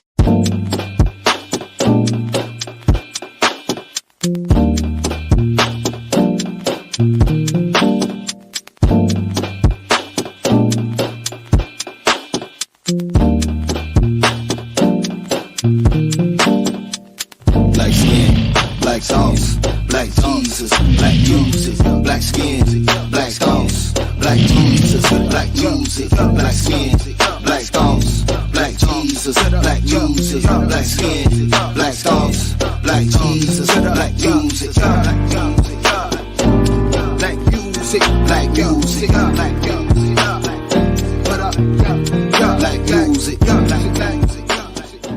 Speaker 2: Black skin, black sauce, black Jesus, black music, black skin, black sauce, black Jesus, black music, black skin, black sauce, black Jesus, black music, black skin, black sauce, black Jesus, black music, black music, black music, black music, black music, black music, black music.